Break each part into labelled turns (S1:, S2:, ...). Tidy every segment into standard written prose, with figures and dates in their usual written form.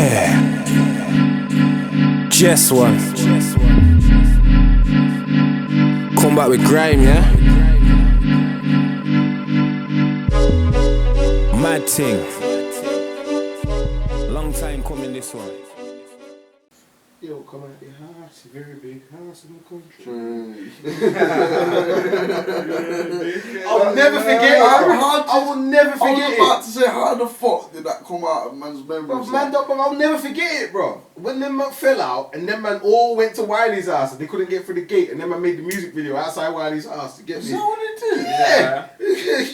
S1: Yeah. Just one. Come back with grime, yeah? Mad thing. Long time coming this one.
S2: Yo, come out the house, very big house in the country.
S3: I'll never forget it.
S2: I will never forget
S3: I was about to say, how the fuck did that come out of man's memories?
S2: I'll never forget it, bro. When them man fell out and them man all went to Wiley's house and they couldn't get through the gate, and then man made the music video outside Wiley's house to get me.
S3: Is that what it did?
S2: Yeah.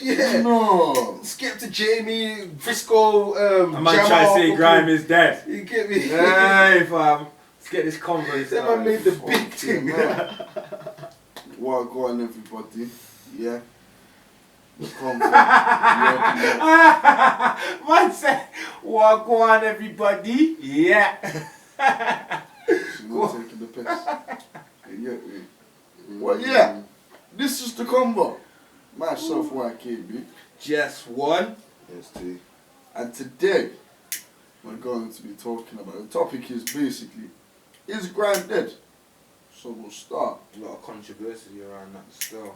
S2: Yeah.
S3: No.
S2: Skip to Jamie, Frisco,
S4: I might try to say grime is dead.
S2: You get me?
S4: Hey, fam. Let's get this convo.
S2: Then man made the big thing.
S3: Well, go on, everybody. Yeah. The convo.
S4: Man said, walk on, everybody. Yeah.
S3: She's not taking the piss. You get me? Well, yeah. This is the convo. Myself, YKB.
S4: Just one.
S3: ST. And today, we're going to be talking about, the topic is basically, is grime dead? So we'll start.
S4: A lot of controversy around that still.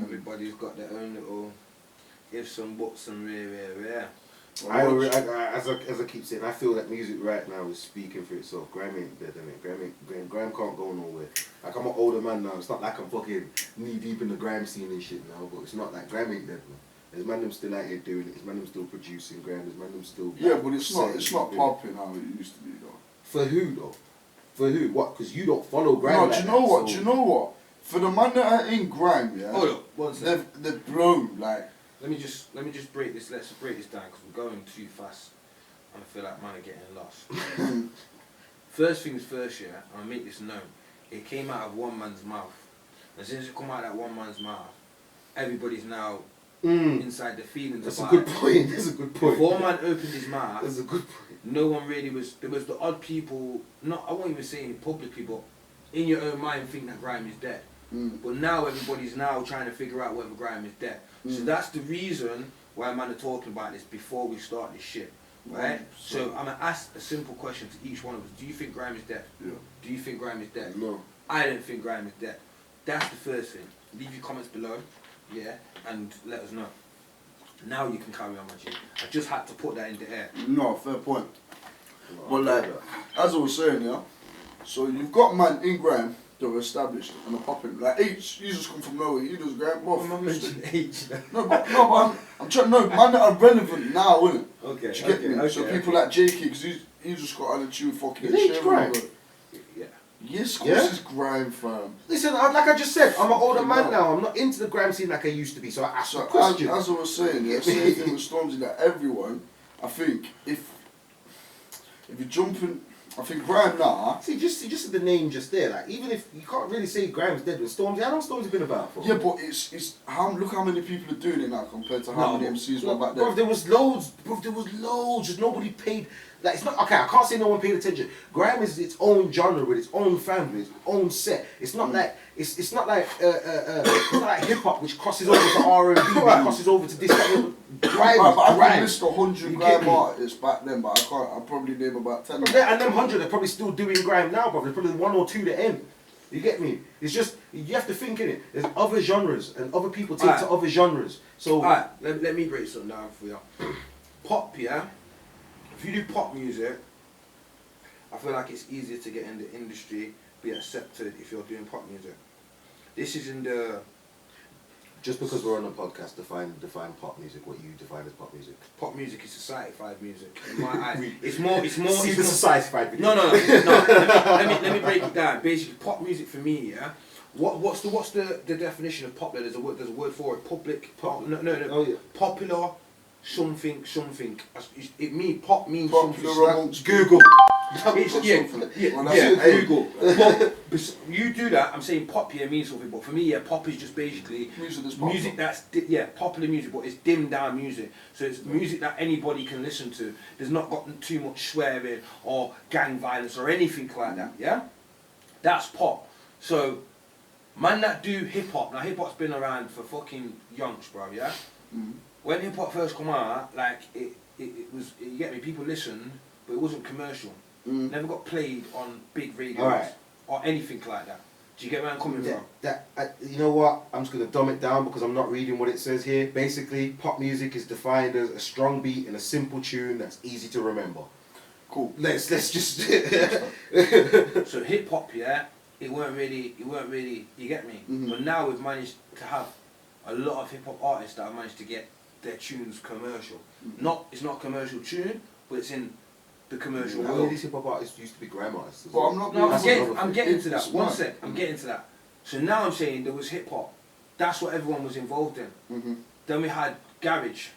S4: Everybody's got their own little ifs and buts and rare.
S2: As I keep saying, I feel that music right now is speaking for itself. Grime ain't dead, innit? Grime can't go nowhere. Like, I'm an older man now. It's not like I'm fucking knee deep in the grime scene and shit now. But it's not like grime ain't dead, man. There's man them still out here doing it. There's man them still producing grime. There's man them still.
S3: Yeah, but it's not popping how it used to be though.
S2: For who though? For who? What? Because you don't follow grime.
S3: No,
S2: like
S3: do you know
S2: that,
S3: what?
S2: so.
S3: Do you know what? For the man that are in grime, yeah.
S4: Hold up, one second.
S3: They've blown like.
S4: Let me just break this. Let's break this down because we're going too fast, and I feel like man are getting lost. First things first, yeah. I'm gonna make this known. It came out of one man's mouth. And since it come out of that one man's mouth, everybody's now inside the feelings.
S2: That's
S4: about
S2: a good point. That's a good point.
S4: Before man opened his mouth,
S2: That's a good point.
S4: no one really was. There was the odd people. Not I won't even say it publicly, but in your own mind think that grime is dead. But now everybody's now trying to figure out whether grime is dead. So that's the reason why man are talking about this before we start this shit, right? So I'm gonna ask a simple question to each one of us. Do you think grime is dead?
S3: Yeah.
S4: Do you think grime is dead?
S3: No.
S4: I don't think grime is dead. That's the first thing. Leave your comments below, yeah, and let us know. Now you can carry on, my G. I just had to put that in the air.
S3: No, fair point. But like, as I was saying, yeah. So you've got man in grime that are established and are popping. Like H, you just come from nowhere. You just grime both.
S4: I'm not mentioning age.
S3: No, but I'm trying. No, man that are relevant now, innit?
S4: Okay.
S3: Do you get me?
S4: Okay,
S3: So people like JK, because he just got on a tune fucking.
S2: Is H grime?
S4: Yeah.
S3: Yes, of course it's grime, fam.
S2: Listen, like I just said, I'm an older man now. I'm not into the grime scene like I used to be. So I ask a
S3: So
S2: question.
S3: as I was saying, yeah, same thing with Stormzy. That everyone, I think, if you're jumping, I think grime now.
S2: See, just the name just there. Like, even if you can't really say grime's dead with Stormzy, how long Stormzy been about for?
S3: Yeah, but it's look how many people are doing it now compared to how many MCs were back then.
S2: Bro, there was loads. Just nobody paid. Like, it's not okay. I can't say no one paid attention. Grime is its own genre with its own fan, with its own set. It's not like it's not like hip hop, which crosses over to R&B, which crosses over to this. Grime,
S3: But I
S2: grime.
S3: can list 100 grime artists back then, but I can't. I'll probably name about 10.
S2: Bro, and them 100 are probably still doing grime now, bro. There's probably one or two that end. You get me? It's just you have to think in it. There's other genres, and other people take to other genres. So
S4: alright, let me break something down for you. Pop, yeah. If you do pop music, I feel like it's easier to get in the industry, be accepted if you're doing pop music. This is in the.
S2: just because we're on a podcast, define pop music. What you define as pop music?
S4: Pop music is society-fied music. In my eyes, it's more.
S2: See the society-fied video.
S4: No. Let me break it down. Basically, pop music for me, yeah. What's the definition of pop? There's a word for it. Public. Pop. No.
S2: Oh, yeah.
S4: Popular. Something. Pop means
S3: Popular
S4: something.
S3: amongst
S2: Google.
S4: Google. But you do that. I'm saying pop here means something, but for me, yeah, pop is just basically music that's popular music, but it's dimmed down music. So it's music that anybody can listen to. There's not got too much swearing or gang violence or anything like that. Yeah, that's pop. So man that do hip hop. Now hip hop's been around for fucking yonks, bro. Yeah. When hip hop first come out, like it was, you get me. People listened but it wasn't commercial. Never got played on big radios
S2: Alright.
S4: or anything like that. Do you get where I'm coming from?
S2: You know what? I'm just gonna dumb it down because I'm not reading what it says here. Basically, pop music is defined as a strong beat and a simple tune that's easy to remember.
S3: Cool.
S2: Let's just.
S4: So hip hop, yeah, it weren't really, you get me? But now we've managed to have a lot of hip hop artists that have managed to get their tunes commercial. It's not a commercial tune, but it's in the commercial
S2: How many of
S4: world.
S2: these hip hop artists used to be grime artists? as
S3: But
S2: well?
S3: I'm not.
S4: No,
S3: being
S4: I'm getting to that.
S3: It's
S4: One
S3: mad.
S4: sec, I'm getting to that. So now I'm saying there was hip hop. That's what everyone was involved in. Then we had garage.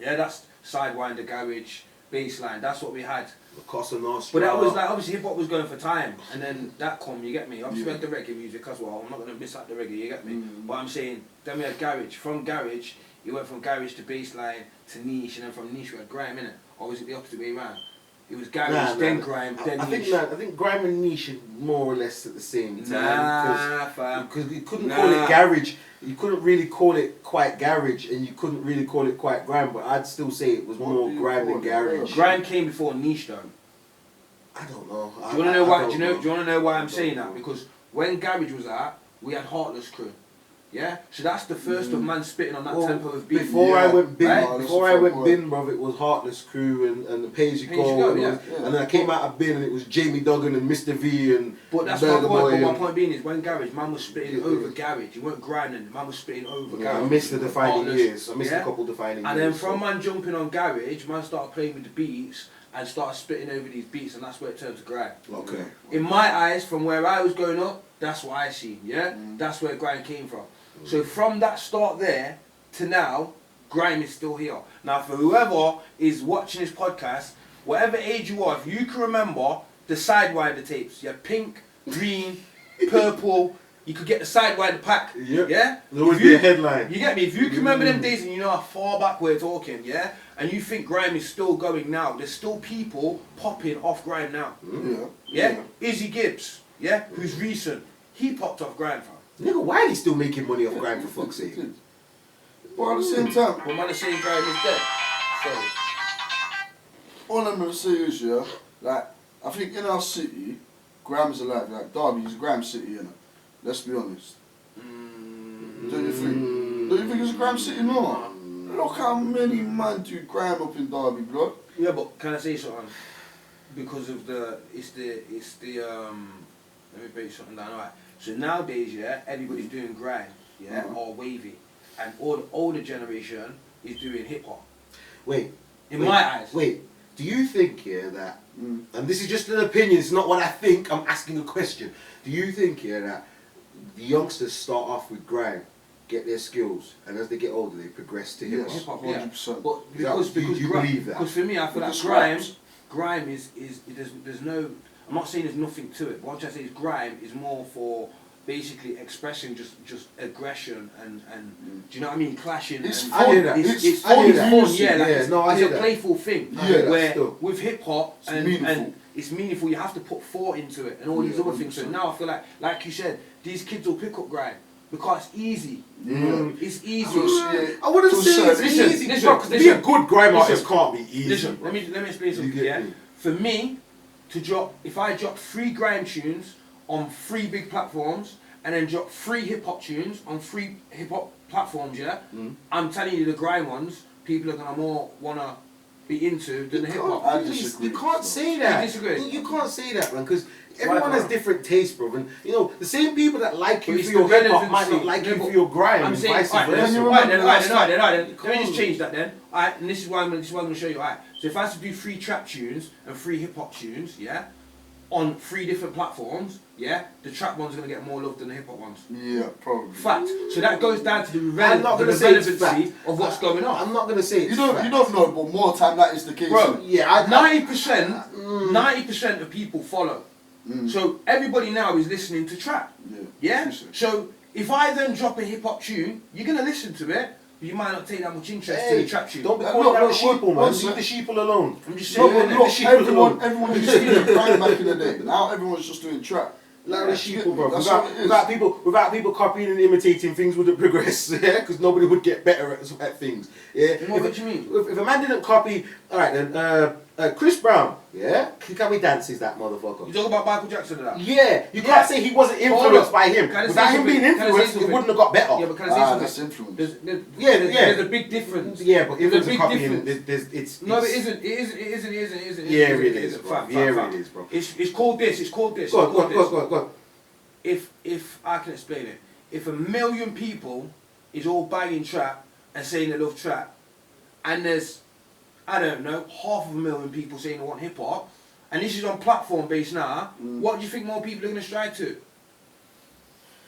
S4: Yeah, that's sidewinder, garage, bassline. That's what we had.
S2: Casa Nostra.
S4: But that was like, obviously hip hop was going for time, and then that come, you get me? Obviously we had the reggae music as well. I'm not gonna miss out the reggae, you get me? But I'm saying then we had garage. From garage, it went from garage to bassline to niche, and then from niche we had grime, innit? Or was it the opposite way around? It was garage, then grime, then niche.
S2: I think grime and niche are more or less at the same time.
S4: Nah, fam.
S2: Because you couldn't call it garage. You couldn't really call it quite garage, and you couldn't really call it quite grime. But I'd still say it was more grime than garage.
S4: Grime came before niche though.
S2: I don't know.
S4: Do you want to know why? Do you want to know why I'm saying that? Because when garage was out, we had Heartless Crew. Yeah, so that's the first of man spitting on that tempo of beat.
S2: Before I went bin,
S4: right?
S2: before I went bin, bruv, it was Heartless Crew and the Pay As You Go, and then I came out of bin and it was Jamie Duggan and Mr V and.
S4: But that's my point. But my point being is when garage, man was spitting over garage. You weren't grinding. Man was spitting over garage.
S2: I missed the defining
S4: Heartless,
S2: years. I missed a couple defining years.
S4: And then from man jumping on garage, man started playing with the beats and started spitting over these beats, and that's where it turned to grime.
S2: Okay.
S4: In my eyes, from where I was growing up, that's what I see. Yeah, that's where grime came from. So from that start there to now, grime is still here. Now for whoever is watching this podcast, whatever age you are, if you can remember the Sidewinder tapes, yeah, pink, green, purple, you could get the Sidewinder pack,
S2: Yep.
S4: yeah?
S2: There would be a headline.
S4: You get me? If you can remember them days and you know how far back we're talking, yeah? And you think grime is still going now, there's still people popping off grime now. Yeah? Izzy Gibbs, yeah? Who's recent, he popped off grime, fam.
S2: Nigga, why are they still making money off grime for fuck's sake?
S3: But at the same time,
S4: But man is saying grime is dead. Sorry.
S3: all I'm gonna say is, yeah, like, I think in our city, grime is alive. Like, Derby is a grime city, innit? Let's be honest. Don't you think? Don't you think it's a grime city? No. Look how many man do grime up in Derby, blood.
S4: Yeah, but can I say something? Because of let me break something down, alright. So nowadays, yeah, everybody's doing grime, yeah, or wavy. And all the older generation is doing hip hop.
S2: Wait.
S4: In my eyes.
S2: Wait. Do you think, yeah, that, and this is just an opinion, it's not what I think, I'm asking a question. Do you think, yeah, that the youngsters start off with grime, get their skills, and as they get older, they progress to hip
S3: Yes.
S2: hop?
S3: 100%.
S4: But
S2: Do you believe that?
S4: Because for me, I feel like grime is there's no. I'm not saying there's nothing to it. But what I'm trying to say is grime is more for basically expressing just aggression and do you know what I mean? Clashing.
S3: It's
S4: and
S3: fun.
S2: I hear that.
S4: It's
S2: I hear
S4: fun,
S2: that.
S4: yeah. Like
S2: Yeah, no, I
S4: it's
S2: hear
S4: a
S2: that.
S4: playful thing.
S2: I hear that
S4: Where
S2: still.
S4: with hip hop and
S3: meaningful.
S4: it's meaningful. You have to put thought into it and all these other things. So
S3: 100%.
S4: now I feel like you said, these kids will pick up grime because it's easy.
S3: Yeah.
S4: It's easy.
S2: I wouldn't
S3: To a
S2: say it's
S3: certain
S2: easy.
S4: extent.
S2: Bro, 'cause to be a good grime artist
S4: Listen.
S2: can't be easy.
S4: Listen,
S2: bro.
S4: let me explain something.
S2: get
S4: Yeah,
S2: me?
S4: for me to drop, if I drop 3 grime tunes on 3 big platforms, and then drop 3 hip hop tunes on 3 hip hop platforms, yeah, I'm telling you the grime ones, people are gonna more wanna be into than the hip hop.
S3: I disagree.
S2: You can't say that.
S4: You disagree?
S2: You can't say that, man, because
S4: Why
S2: everyone has
S4: not?
S2: different tastes, bro. And you know, the same people that like you
S4: But
S2: for
S4: it's
S2: your
S4: the
S2: hip hop might
S4: relevancy.
S2: not like
S4: No,
S2: you
S4: but
S2: for your grime,
S4: I'm
S2: and
S4: saying,
S2: vice
S4: alright,
S2: versa.
S4: then, let me just change that then. Alright, and this is why I'm gonna show you. Alright, so if I was to do 3 trap tunes and 3 hip hop tunes, yeah, on 3 different platforms, yeah, the trap ones are gonna get more love than the hip hop ones.
S3: Yeah, probably.
S4: Fact. So that goes down to the,
S2: I'm not gonna say it's
S4: relevancy
S2: fact.
S4: of what's going on.
S2: I'm not gonna say it's
S3: You don't
S2: fact.
S3: know, but more time that is the case.
S4: Bro,
S2: Yeah,
S4: 90% of people follow. So everybody now is listening to trap. Yeah?
S3: Sure.
S4: So if I then drop a hip hop tune, you're gonna listen to it, but you might not take that much interest in
S2: Hey,
S4: the trap tune.
S2: don't be
S3: No,
S2: calling
S3: no,
S2: out
S3: no,
S2: sheeple, man.
S3: one
S2: Leave
S3: sec.
S2: the sheeple alone.
S4: I'm just
S3: No,
S4: saying.
S3: but
S4: innit?
S3: look, everyone used to do grime back in the day. Now everyone's just doing trap.
S2: Like the sheeple, bro.
S3: That's
S2: Without,
S3: what it is.
S2: without people copying and imitating, things wouldn't progress. Yeah, because nobody would get better at things. Yeah.
S4: What do you mean?
S2: If a man didn't copy, all right then. Chris Brown, yeah? Look how he dances, that motherfucker.
S4: You talk about Michael Jackson and that?
S2: Yeah, you can't say he wasn't influenced by him.
S4: Can I say
S2: Without him
S4: something?
S2: being
S4: Can I say
S2: influenced, it
S4: something?
S2: wouldn't have got better.
S4: Yeah, but can I say something?
S3: That's influence.
S4: There's a big difference.
S2: Yeah, but
S4: There's
S2: influence
S4: a
S2: and
S4: big
S2: copying,
S4: difference. No, it isn't. It isn't.
S2: Yeah, it is, bro.
S4: Fact,
S2: Yeah,
S4: fact.
S2: it is, bro.
S4: It's called this. It's called this.
S2: Go on.
S4: If I can explain it, if 1 million people is all banging trap and saying they love trap, and there's, I don't know, 500,000 people saying they want hip hop, and this is on platform based now, what do you think more people are going to strike to?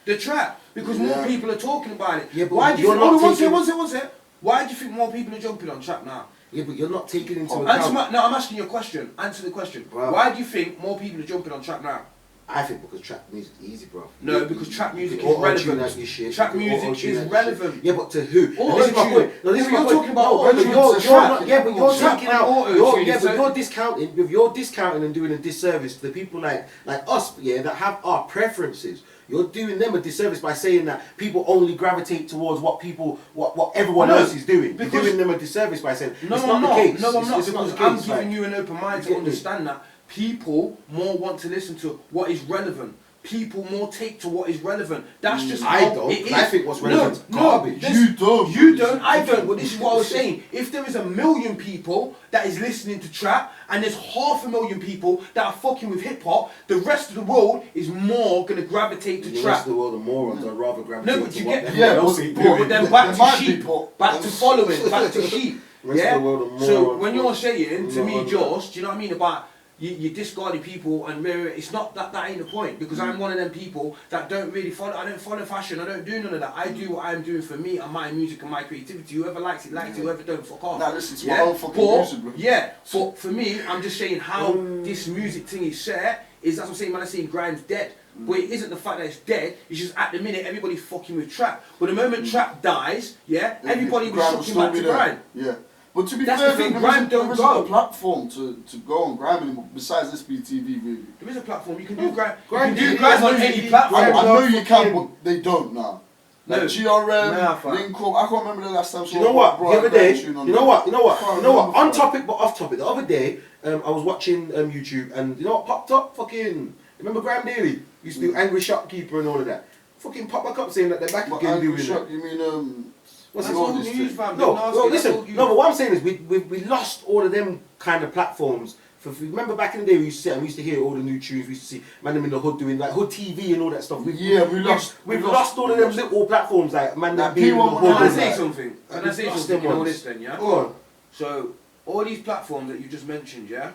S4: The trap, because more people are talking about it.
S2: Yeah, but
S4: why do you
S2: you're
S4: think,
S2: not
S4: one sec. Why do you think more people are jumping on trap now?
S2: Yeah, but you're not taking into
S4: Answer
S2: account.
S4: no, I'm asking you a question. Answer the question.
S2: Bro.
S4: Why do you think more people are jumping on trap now?
S2: I think because trap music is easy, bro.
S4: No, because trap music is
S2: Auto-tune
S4: relevant.
S2: that shit.
S4: Trap
S2: You can
S4: music
S2: auto-tune
S4: is
S2: that
S4: relevant.
S2: shit. Yeah, but to who? And
S4: Auto-tune.
S2: this is my point. No, this is
S4: Yeah,
S2: my
S4: but you're
S2: point.
S4: talking about
S2: No,
S4: auto-tune.
S2: but you're
S4: Trap.
S2: not. Yeah, but you're
S4: Trap
S2: taking
S4: and
S2: out.
S4: auto-tune,
S2: Yeah,
S4: so-
S2: but you're discounting. If you're discounting and doing a disservice to the people like us, yeah, that have our preferences. You're doing them a disservice by saying that people only gravitate towards what everyone else is doing. You're doing them a disservice by saying
S4: No,
S2: it's
S4: I'm
S2: not
S4: not.
S2: the case.
S4: No, I'm not.
S2: It's not
S4: Because
S2: the
S4: I'm
S2: case.
S4: giving
S2: like-
S4: you an open mind
S2: You
S4: to
S2: get me?
S4: understand that people more want to listen to what is relevant. People more take to what is relevant. That's just
S2: I
S4: how
S2: don't.
S4: it is.
S2: I think what's relevant is garbage.
S4: this-
S3: You don't.
S4: You don't. I don't. But this is what I was saying. If there is 1 million people that is listening to trap, and there's 500,000 people that are fucking with hip hop, the rest of the world is more gonna gravitate to
S2: The
S4: trap.
S2: rest of the world are morons. I'd rather gravitate
S4: No, but
S2: to
S4: you
S2: what
S4: get
S2: everyone
S3: Yeah,
S2: else
S3: but-
S2: is
S3: but-
S2: doing.
S4: But then
S3: There
S4: back to
S3: might be,
S4: sheep,
S3: but-
S4: back to following, back to sheep.
S2: Rest
S4: Yeah.
S2: of the world are
S4: So
S2: morons,
S4: when
S2: bro.
S4: you're saying to me,
S2: Morons.
S4: Josh, do you know what I mean about you discarding people and it's not that ain't the point, because I'm one of them people that don't really follow. I don't follow fashion. I don't do none of that. I do what I'm doing for me and my music and my creativity. Whoever likes it, likes it. Whoever don't, fuck off.
S3: Nah, listen to my own fucking
S4: But-
S3: music, bro.
S4: Yeah, but for me, I'm just saying how this music thing is set is that's what I'm saying. Man, I'm saying grime's dead. But it isn't the fact that it's dead. It's just at the minute everybody's fucking with trap. But the moment trap dies, yeah, everybody was
S3: Grime will
S4: fucking
S3: still
S4: back
S3: be
S4: to
S3: there.
S4: grime.
S3: Yeah. But to be
S4: That's
S3: fair,
S4: the thing,
S3: there
S4: grime
S3: isn't-
S4: don't
S3: there isn't
S4: go.
S3: a platform to go on grime anymore besides SBTV, really.
S4: There is a platform you can do grime.
S2: Grime
S4: You can do
S2: do
S4: grime on
S2: grime
S4: any
S2: TV.
S3: I
S4: platform.
S3: know you can,
S2: fucking-
S3: but they don't now. Like
S4: No.
S3: GRM,
S4: Nah, fam.
S3: Link Up, I can't remember the last time.
S2: You know what? The other day, you know what?
S3: Can't
S2: On
S3: remember.
S2: topic but off topic. The other day, I was watching YouTube, and you know what popped up? Fucking, remember Graham Daly used to do Angry Shopkeeper and all of that. Fucking pop back up saying that they're back
S3: But
S2: again
S3: Angry
S2: doing
S3: Shop,
S2: it.
S3: you mean
S2: What's
S4: That's
S2: it
S4: all
S2: called?
S4: news, fam.
S2: No,
S4: Don't ask
S2: well,
S4: me, that's all
S2: listen.
S4: you.
S2: No, but what I'm saying is we lost all of them kind of platforms. Remember back in the day we used to sit and we used to hear all the new tunes. We used to see Man Them in the Hood doing like Hood TV and all that stuff. We've lost all of them little platforms like Man Them
S3: Like
S2: being in the
S3: P1
S2: Hood.
S4: Can I
S2: and
S4: say
S2: that.
S4: something? Can I
S2: We've
S4: say
S2: lost
S4: something
S2: them
S4: in all
S2: ones.
S4: this then, yeah?
S2: Go on.
S4: So, all these platforms that you just mentioned, yeah?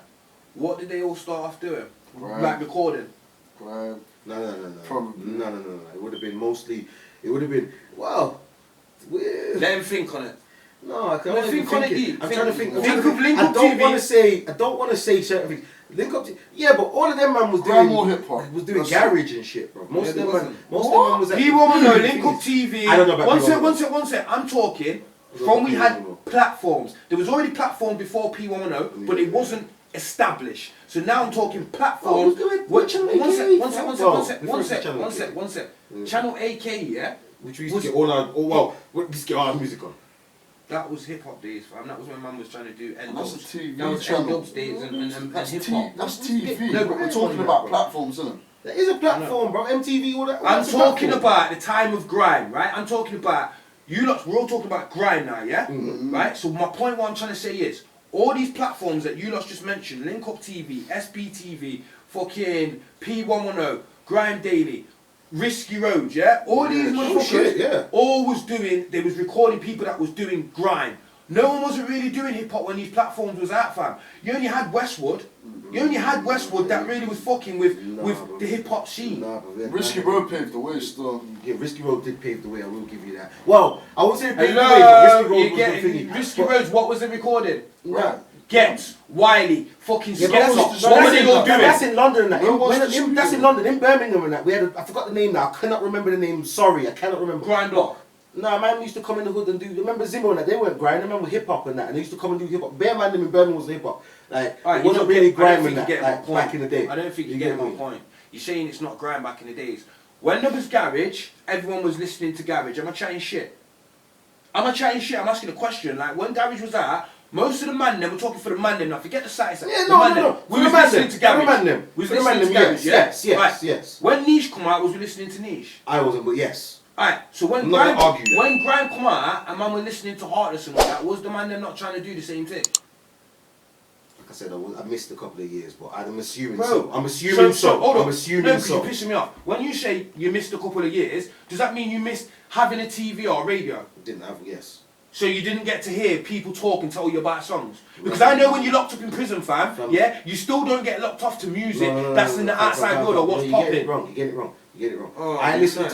S4: What did they all start off doing?
S3: Grime.
S4: Like recording?
S3: Grime.
S2: No.
S3: Probably.
S2: No. It would have been mostly. It would have been
S4: Let them think on it.
S2: No, I can't
S4: No,
S2: even
S4: think on
S2: think
S4: it,
S2: it.
S4: Dee.
S2: I'm
S4: Think-
S2: trying to think.
S4: think of Link
S2: I
S4: Up
S2: don't
S4: TV.
S2: want to say. I don't want to say certain things. Link Up TV. Yeah, but all of them man was
S3: Grime
S2: doing
S3: or hip hop?
S2: Was doing
S3: That's
S2: garage and shit, bro. Most
S4: Yeah,
S2: of
S4: there
S2: them man.
S4: wasn't.
S2: Most of them man was.
S4: P1 no, Link Up
S2: Things.
S4: TV.
S2: I don't know about
S4: One sec. I'm talking
S2: I don't
S4: from
S2: know
S4: we
S2: about
S4: had
S2: P1.
S4: platforms. There was already platform before P110, but it wasn't established. So now I'm talking platforms.
S2: Oh, we're doing
S4: What-
S2: Channel
S4: one sec,
S2: AK,
S4: one sec, one sec,
S2: bro.
S4: one sec,
S2: Before
S4: one
S2: it's
S4: sec,
S2: Channel
S4: one
S2: AK.
S4: sec, one sec.
S2: Yeah.
S4: Channel AK, yeah?
S2: Which we used to get all our. Oh wow, we used to get all our music on.
S4: That was hip hop days, fam. That was when man was trying to do N
S3: That's a
S4: dubs.
S3: TV
S4: That was
S3: channel.
S4: N dubs days and
S3: That's
S4: hip hop.
S3: That's TV.
S4: No,
S3: but we're
S2: but
S3: talking
S2: bro.
S3: about platforms, isn't it?
S2: There is a platform, bro. MTV, all that. all
S4: I'm
S2: that's a
S4: talking
S2: platform.
S4: about the time of grime, right? I'm talking about you lot. We're all talking about grime now, yeah?
S2: Mm-hmm.
S4: Right. So my point, what I'm trying to say is, all these platforms that you lot just mentioned, Link Up TV, SBTV, fucking P110, Grime Daily, Risky Road, yeah? All these
S2: Oh,
S4: motherfuckers,
S2: shit, yeah.
S4: all was doing. They was recording people that was doing grime. No one wasn't really doing hip hop when these platforms was out, fam. You only had Westwood. You only had Westwood that really was fucking with
S2: bro.
S4: the hip hop scene.
S2: Nah, but we had
S3: Risky
S2: none of
S3: Road paved the way still.
S2: Yeah, Risky Road did pave the way. I will give you that. Well, I won't say it paved the way,
S4: Hello,
S2: but Risky Road
S4: you
S2: was
S4: get
S2: the thingy.
S4: Risky
S2: But-
S4: Roads. What was the recording?
S3: Right.
S4: Gets, Wiley, fucking
S2: Yeah, but
S4: Skepta.
S3: that's-
S4: What were they all
S2: That's
S4: doing?
S2: in London and that.
S3: Where was the
S2: That's
S3: studio?
S2: in London, in Birmingham and that. We had I forgot the name now. I cannot remember the name. Sorry, I cannot remember.
S4: Grind Block.
S2: No, man used to come in the hood and do. Remember Zimmer and that? They weren't grime. They remember hip hop and that. And they used to come and do hip hop. Bare man them in Birmingham was hip hop. Like
S4: Alright,
S2: it
S4: you
S2: wasn't
S4: don't
S2: really
S4: get- I
S2: grime
S4: don't
S2: and
S4: think you
S2: that.
S4: get my
S2: Like
S4: point.
S2: back in the day.
S4: I don't think you
S2: get
S4: get my
S2: me?
S4: point. You're saying it's not grime back in the days. When there was garage, everyone was listening to garage. Am I chatting shit? I'm asking a question. Like when garage was out, Most of the man them, we're talking for the man them now. Forget the size.
S2: Yeah,
S4: the
S2: no,
S4: man
S2: no,
S4: them.
S2: no.
S4: We was listening to Garage.
S2: For the man them.
S4: We was
S2: For the man
S4: listening
S2: them,
S4: to Garage.
S2: yes,
S4: Yeah?
S2: yes,
S4: Right.
S2: yes.
S4: When Niche come out, was we listening to Niche?
S2: I wasn't, but yes.
S4: Alright, so when
S2: I'm not
S4: Grime,
S2: gonna argue that.
S4: when Grime come out and man were listening to Heartless and all that, was the man them not trying to do the same thing?
S2: Like I said, I missed a couple of years, but I'm assuming
S4: Bro,
S2: so. I'm assuming so.
S4: hold on.
S2: I'm assuming
S4: no, because
S2: so.
S4: you're pissing me off. When you say you missed a couple of years, does that mean you missed having a TV or a radio?
S2: Didn't have, yes.
S4: So you didn't get to hear people talk and tell you about songs? Because I know when you're locked up in prison, fam, yeah, you still don't get locked off to music that's in the outside world or what's
S2: You
S4: popping.
S2: get it wrong. You get it wrong. You get it wrong.
S4: Oh,
S2: I listened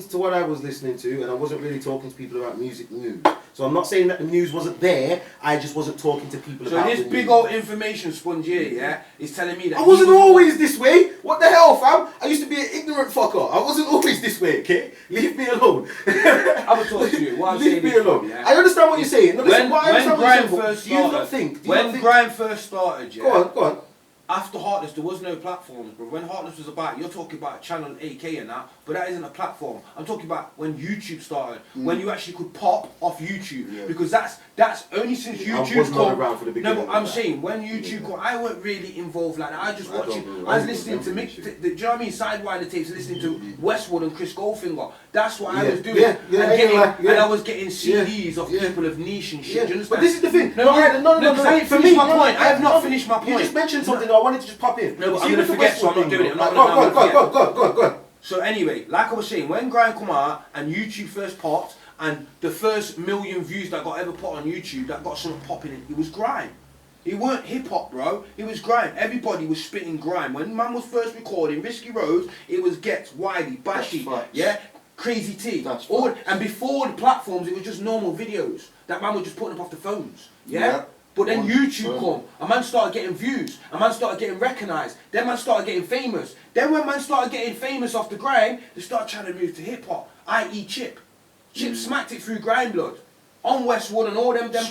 S2: to what I was listening to, and I wasn't really talking to people about music news. So I'm not saying that the news wasn't there. I just wasn't talking to people
S4: So
S2: about
S4: this
S2: the
S4: big
S2: news.
S4: old information sponge here, yeah, is telling me that
S2: I wasn't always this way. What the hell, fam? I used to be an ignorant fucker. I wasn't always this way, okay? Leave me alone.
S4: I will talk to you. What I'm
S2: Leave
S4: saying
S2: me
S4: is,
S2: alone.
S4: yeah,
S2: I understand what you're saying. No, listen,
S4: when
S2: what
S4: Grime
S2: you're
S4: first
S2: saying,
S4: started,
S2: do you not think?
S4: Grime first started, yeah.
S2: Go on.
S4: After Heartless, there was no platforms, bro. When Heartless was about, you're talking about Channel AK and that, but that isn't a platform. I'm talking about when YouTube started, when you actually could pop off YouTube,
S2: Yeah.
S4: because that's only since
S2: I
S4: YouTube
S2: was not
S4: come.
S2: around for the
S4: No,
S2: beginning
S4: but
S2: of
S4: I'm
S2: that.
S4: saying when YouTube come, I weren't really involved like that. I just
S2: I
S4: watching.
S2: don't know.
S4: I was
S2: I
S4: listening to
S2: remember
S4: mix.
S2: YouTube.
S4: Do you know what I mean? Sidewinder tapes, listening to Westwood and Chris Goldfinger. That's what I
S2: Yeah.
S4: was doing.
S2: Yeah, yeah.
S4: And I was getting CDs of
S2: Yeah.
S4: people of niche and shit.
S2: Yeah.
S4: Do you understand?
S2: But this is the thing.
S4: No, because I ain't
S2: For
S4: finished
S2: me,
S4: my point. I have not finished my
S2: You
S4: point.
S2: just mentioned something. I wanted to just pop in.
S4: No, but
S2: See,
S4: I'm gonna
S2: with the
S4: forget, so I'm
S2: Westwood
S4: not doing it.
S2: thing,
S4: I'm not
S2: though,
S4: gonna- I'm gonna
S2: Go on.
S4: So anyway, like I was saying, when Grime come out and YouTube first popped, and the first million views that got ever put on YouTube that got something popping in, it was Grime. It weren't hip hop, bro. It was Grime. Everybody was spitting Grime. When man was first recording Risky Roads, it was Gets, Wiley, Bashy,
S3: That's facts.
S4: yeah, Crazy T.
S3: That's
S4: All,
S3: facts.
S4: and before the platforms, it was just normal videos that man was just putting up off the phones, yeah.
S3: Yeah.
S4: But then
S3: 100%.
S4: YouTube come, a man started getting views, a man started getting recognised, then man started getting famous. Then when man started getting famous off the Grime, they started trying to move to hip hop, i.e. Chip. Chip smacked it through Grime Blood, on Westwood and all them platforms.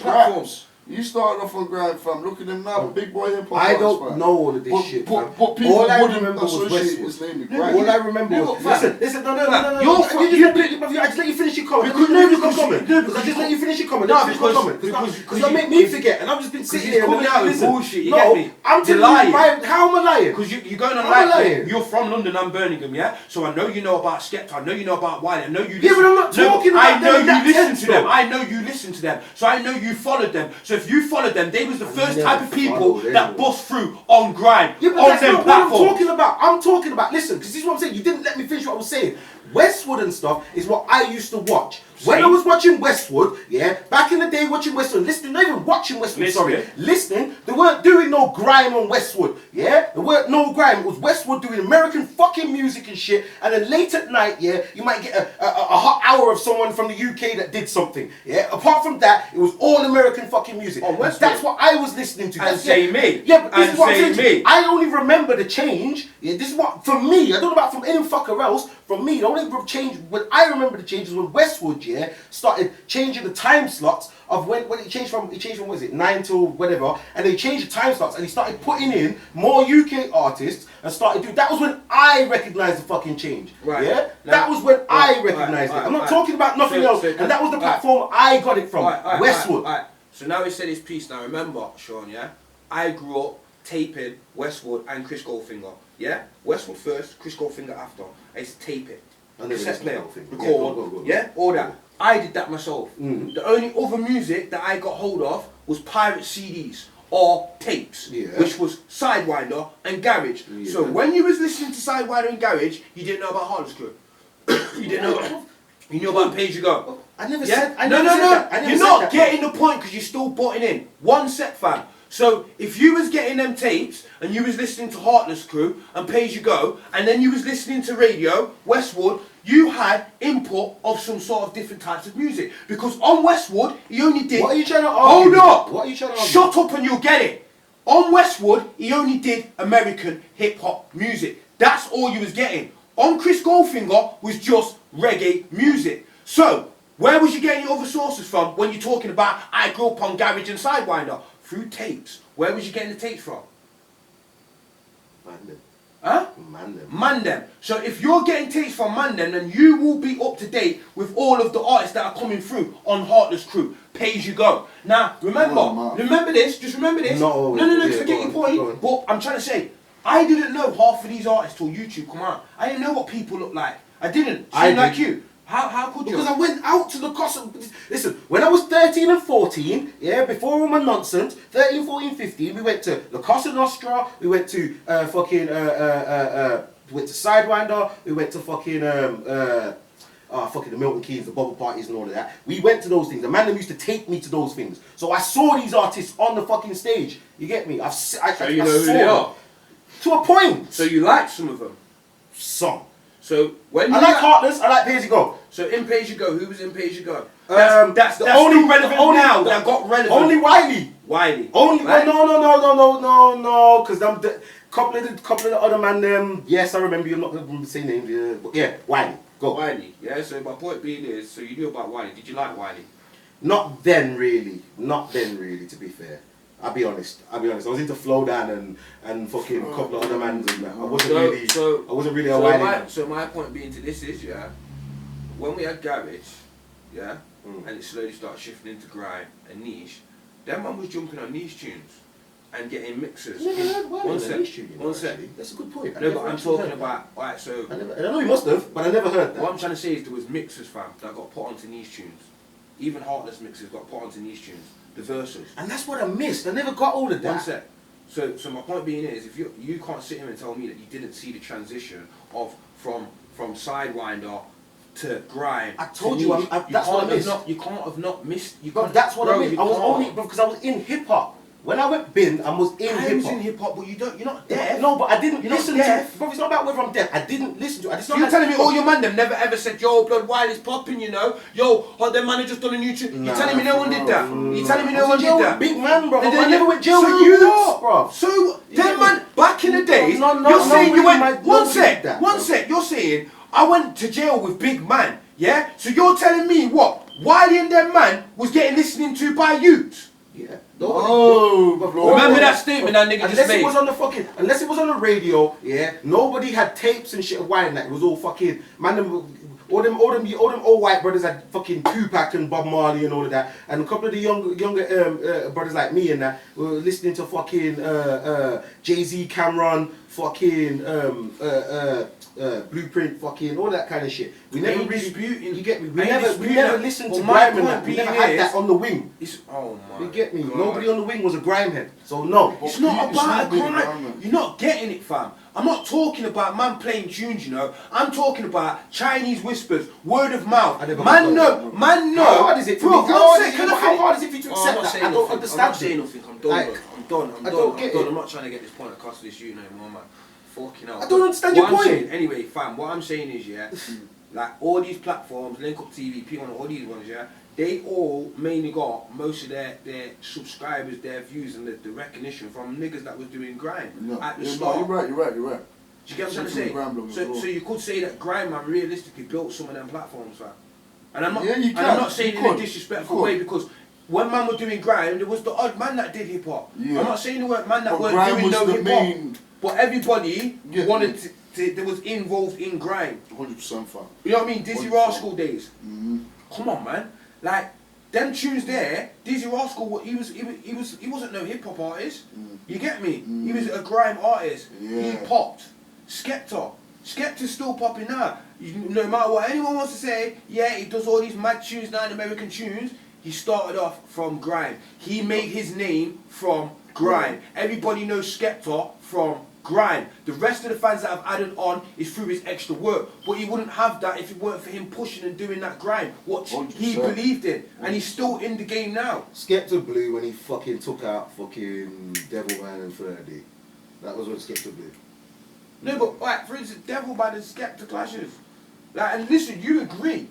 S3: Scraps. You started off on Grime, fam. Look at them now, big boy hip hop.
S2: I
S3: artists,
S2: don't
S3: fam.
S2: know all of this
S3: But-
S2: shit,
S3: but-
S2: fam.
S3: but people
S2: All I
S3: wouldn't
S2: remember was
S3: associate
S2: Westwood.
S3: his name with
S2: No,
S3: Grime.
S2: all I remember
S4: No,
S2: was...
S4: but
S2: Listen, no.
S4: You're
S2: I just let you finish your comment.
S4: Because-
S2: No,
S4: because-
S2: comment.
S4: no,
S2: Because I just let you finish your comment.
S4: No,
S2: Let me finish my
S4: because-
S2: comment.
S4: because
S2: Because
S4: you-
S2: make me forget, and I've just been sitting
S4: he's
S2: here and
S4: coming out with
S2: listen.
S4: bullshit, you
S2: No,
S4: get me?
S2: I'm
S4: You're
S2: telling you,
S4: lying.
S2: how am I lying?
S4: Because you're going on
S2: I'm
S4: like
S2: lying.
S4: you're from London and Birmingham, yeah? So I know you know about Skepta, I know you know about Wiley, I know you
S2: Yeah,
S4: listen.
S2: but I'm not talking
S4: I
S2: about
S4: know
S2: them in that
S4: you listen
S2: sense,
S4: to them.
S2: though.
S4: I know you listen to them. So I know you followed them. So if you followed them, they was the first
S2: never
S4: type of people
S2: followed
S4: that
S2: anyone.
S4: bust through on Grime,
S2: Yeah, but
S4: on
S2: that's
S4: them
S2: not what I'm
S4: platforms.
S2: talking about. I'm talking about, listen, because this is what I'm saying. You didn't let me finish what I was saying. Westwood and stuff is what I used to watch. When I was watching Westwood, yeah, back in the day watching Westwood, listening, not even watching Westwood, listening, they weren't doing no grime on Westwood, yeah? There weren't no grime, it was Westwood doing American fucking music and shit, and then late at night, yeah, you might get a hot hour of someone from the UK that did something, yeah? Apart from that, it was all American fucking music.
S4: On Westwood.
S2: That's what I was listening to.
S4: And
S2: That's-
S4: say me.
S2: Yeah, but this
S4: And
S2: is what I'm
S4: say
S2: saying to you.
S4: me.
S2: I only remember the change. Yeah, this is what, for me, I don't know about from any fucker else, from me, the only change, when I remember the changes when Westwood, yeah, started changing the time slots of when it changed from, what is it, 9 till whatever, and they changed the time slots, and he started putting in more UK artists, and started doing, that was when I recognised the fucking change.
S4: Right.
S2: Yeah?
S4: Now-
S2: that was when I
S4: right,
S2: recognised
S4: right,
S2: it. I'm not
S4: right.
S2: talking about nothing
S4: So-
S2: else,
S4: so-
S2: and that was the
S4: right.
S2: platform I got it from,
S4: Alright,
S2: Westwood.
S4: alright. So now he said his piece. Now remember, Sean, yeah? I grew up taping Westwood and Chris Goldfinger. Yeah? Westwood first, Chris Goldfinger after. I used to tape it.
S2: I never
S4: Cassette
S2: listened to
S4: player,
S2: Goldfinger.
S4: record,
S2: Yeah, go.
S4: yeah? All that. I did that myself.
S2: Mm.
S4: The only other music that I got hold of was pirate CDs or tapes,
S2: Yeah.
S4: which was Sidewinder and Garage.
S2: Yeah.
S4: So when you was listening to Sidewinder and Garage, you didn't know about Heartless Crew. You didn't know about, you knew about Page Ago.
S2: I never
S4: Yeah?
S2: said, I
S4: no,
S2: never
S4: no,
S2: said
S4: no.
S2: that. I never
S4: You're
S2: said
S4: not
S2: that.
S4: getting the point because you're still butting in. One set, fam. So if you was getting them tapes and you was listening to Heartless Crew and Page You Go, and then you was listening to radio, Westwood, you had input of some sort of different types of music. Because on Westwood, he only did...
S2: What are you trying to argue?
S4: Hold up!
S2: What are you trying to argue?
S4: Shut up and you'll get it. On Westwood, he only did American hip-hop music. That's all you was getting. On Chris Goldfinger was just reggae music. So, where was you getting your other sources from when you're talking about I grew up on Garage and Sidewinder? Through tapes. Where was you getting the tapes from? Huh? Man them. So if you're getting tapes from man them, then you will be up to date with all of the artists that are coming through on Heartless Crew. Pay as you go. Now, remember this. Just remember this. No, because I get your point. But I'm trying to say, I didn't know half of these artists till YouTube come out. I didn't know what people look like. I didn't. Same like you. How could you?
S2: Because I went out to the cost. Listen, when I was 13 and 14, yeah, before all my nonsense, 13, 14, 15, we went to La Cosa Nostra, we went to went to Sidewinder, we went to fucking the Milton Keynes, the bubble parties and all of that. We went to those things. The man them used to take me to those things. So I saw these artists on the fucking stage. You get me?
S4: So you know who they are?
S2: To a point.
S4: So you like some of them?
S2: Some.
S4: So when
S2: I like Heartless, I like Pay As You Go.
S4: So in Pay As You Go, who was in Pay As You Go?
S2: That's
S4: the only relevant now that got relevant.
S2: Only Wiley. Only
S4: right?
S2: No, because couple of the other man them. Yes, I remember. You're not going to say names. Yeah, but yeah, Wiley. Go.
S4: Wiley. Yeah. So my point being is, so you knew about Wiley. Did you like Wiley?
S2: Not then, really. To be fair. I'll be honest. I was into Flowdown and fucking a couple of other mans and that. I wasn't really a Wiley man.
S4: So my point being to this is, yeah, when we had garage, yeah, and it slowly started shifting into grime and niche, that man was jumping on niche tunes and getting mixers. One sec.
S2: That's a good point.
S4: No, but I'm talking about, alright, so...
S2: I know he must have, but I never heard that.
S4: What I'm trying to say is there was mixers, fam, that got put onto niche tunes. Even Heartless mixers got put onto niche tunes. The verses.
S2: And that's what I missed. I never got all of that.
S4: One sec. So my point being is, if you can't sit here and tell me that you didn't see the transition of from Sidewinder to grime.
S2: I told you, that's what I missed.
S4: You can't have not missed.
S2: That's what I missed. I was only because I was in hip hop. When I went bin, I was in hip hop.
S4: I was in hip hop, but you're not deaf.
S2: No, but I didn't listen to it. Bro, it's not about whether I'm deaf. I didn't listen to it.
S4: So you're telling me all your man them never ever said, yo, Blood Wiley's popping, you know? Yo, them man have just done a new tune. You're telling me no one did that? You're telling me no one did that?
S2: Big man, bro. I never went jail with
S4: you,
S2: bro.
S4: So, them man, back in the days, you're saying you went, one sec, you're saying, I went to jail with Big Man, yeah? So you're telling me what? Wiley and them man was getting listening to by youths?
S2: Yeah.
S4: Remember that statement that nigga just made?
S2: Unless it was on the radio, yeah, nobody had tapes and shit of Wiley and that. It was all fucking, all them old white brothers had fucking Tupac and Bob Marley and all of that. And a couple of the younger brothers like me and that were listening to fucking Jay-Z, Cameron, fucking Blueprint, fucking all that kind of shit. We never really, you get me? We never listened to grime and that. We never had that on the wing.
S4: Oh my
S2: You get me?
S4: God.
S2: Nobody on the wing was a grime head. So no.
S4: It's not about a grime. You're not getting it, fam. I'm not talking about man playing tunes, you know. I'm talking about Chinese whispers, word of mouth. Man know.
S2: How hard is it for me? How hard is it for you to accept that? I don't understand.
S4: I'm not saying nothing. I'm done. I'm not trying to get this point across to this you no more, man. Fucking hell.
S2: I don't understand your point.
S4: Anyway, fam, what I'm saying is, yeah, like all these platforms, Link Up TV, P1, all these ones, yeah, they all mainly got most of their subscribers, their views and the recognition from niggas that was doing grime at the start.
S3: You're right.
S4: Do you get what I'm trying to say? So you could say that grime man realistically built some of them platforms, fam. And I'm not saying in a disrespectful way, because when man was doing grime, there was the odd man that did hip hop. Yeah. I'm not saying there weren't man that weren't doing no hip hop. But everybody wanted to, they was involved in grime.
S3: 100% fam.
S4: You know what I mean? Dizzy Rascal days. Come on, man. Like them tunes there. Dizzy Rascal, he wasn't no hip hop artist. You get me? He was a grime artist.
S3: Yeah.
S4: He popped. Skepta's still popping now. No matter what anyone wants to say, yeah, he does all these mad tunes now, American tunes. He started off from grime. He made his name from grime. Everybody knows Skepta from grime. The rest of the fans that have added on is through his extra work. But he wouldn't have that if it weren't for him pushing and doing that grime, what 100%. He believed in. And he's still in the game now.
S2: Skepta blew when he fucking took out fucking Devilman and Ferdy. That was when Skepta blew.
S4: No, but like, for instance, Devilman and Skepta clashes. Like, and listen, you agree.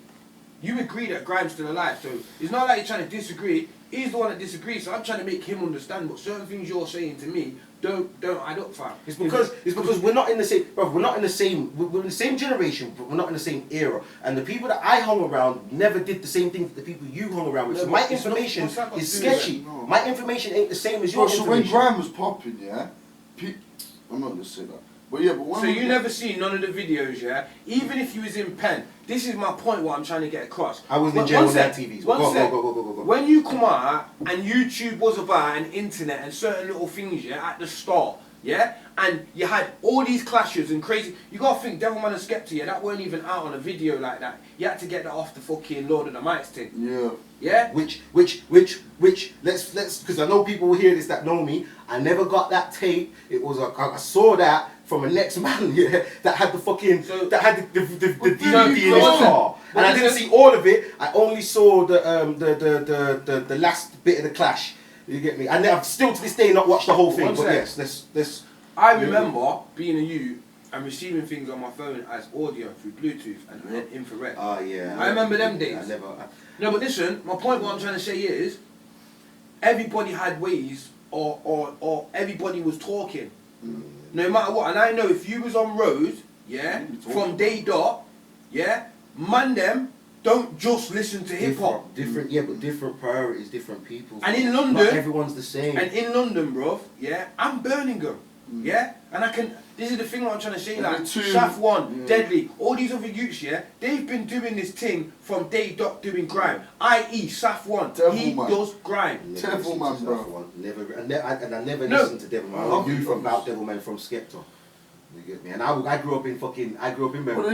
S4: You agree that grime's still alive. So it's not like you're trying to disagree. He's the one that disagrees, so I'm trying to make him understand. But certain things you're saying to me don't add up, fam.
S2: It's because we're not in the same, bro. We're in the same generation, but we're not in the same era. And the people that I hung around never did the same things that the people you hung around with. So my information is sketchy. My information ain't the same as yours.
S3: So when grime was popping, yeah, I'm not gonna say that. But yeah, but when
S4: So you never seen none of the videos, yeah? Even if you was in pen, this is my point what I'm trying to get across.
S2: I was in
S4: But
S2: jail
S4: one
S2: on
S4: sec,
S2: that TVs.
S4: one
S2: Go,
S4: sec.
S2: go.
S4: When you come out and YouTube was about an internet and certain little things, yeah, at the start, yeah? And you had all these clashes and crazy, you gotta think Devilman and Skepta, yeah, that weren't even out on a video like that. You had to get that off the fucking Lord of the Mics thing.
S3: Yeah.
S4: Yeah?
S2: Which, let's, because I know people will hear this that know me. I never got that tape. It was I saw that from a next man, yeah, that had the fucking, that had the DVD in his car. And I didn't see all of it. I only saw the last bit of the clash. You get me? And I've still to this day not watched the whole thing. But yes, let's.
S4: I remember being a youth and receiving things on my phone as audio through Bluetooth and then infrared.
S2: Oh yeah.
S4: I remember them days.
S2: I never.
S4: No, but listen, my point, what I'm trying to say is, everybody had ways, or everybody was talking, no matter what. And I know if you was on road, yeah, from day dot, yeah, man them don't just listen to hip hop.
S2: Different, yeah, but different priorities, different people.
S4: And in London,
S2: not everyone's the same.
S4: And in London, bruv, yeah, I'm Birmingham, yeah, and I can. This is the thing what I'm trying to say, like Shaf One, Deadly, all these other youths, yeah, they've been doing this thing from day dot doing grime. I.e. Saf One, he does grime.
S3: Devilman, bro.
S2: Never, and I never listened to Devilman. I knew from about Devilman from Skepta. You get me? And I grew up in Birmingham.
S3: But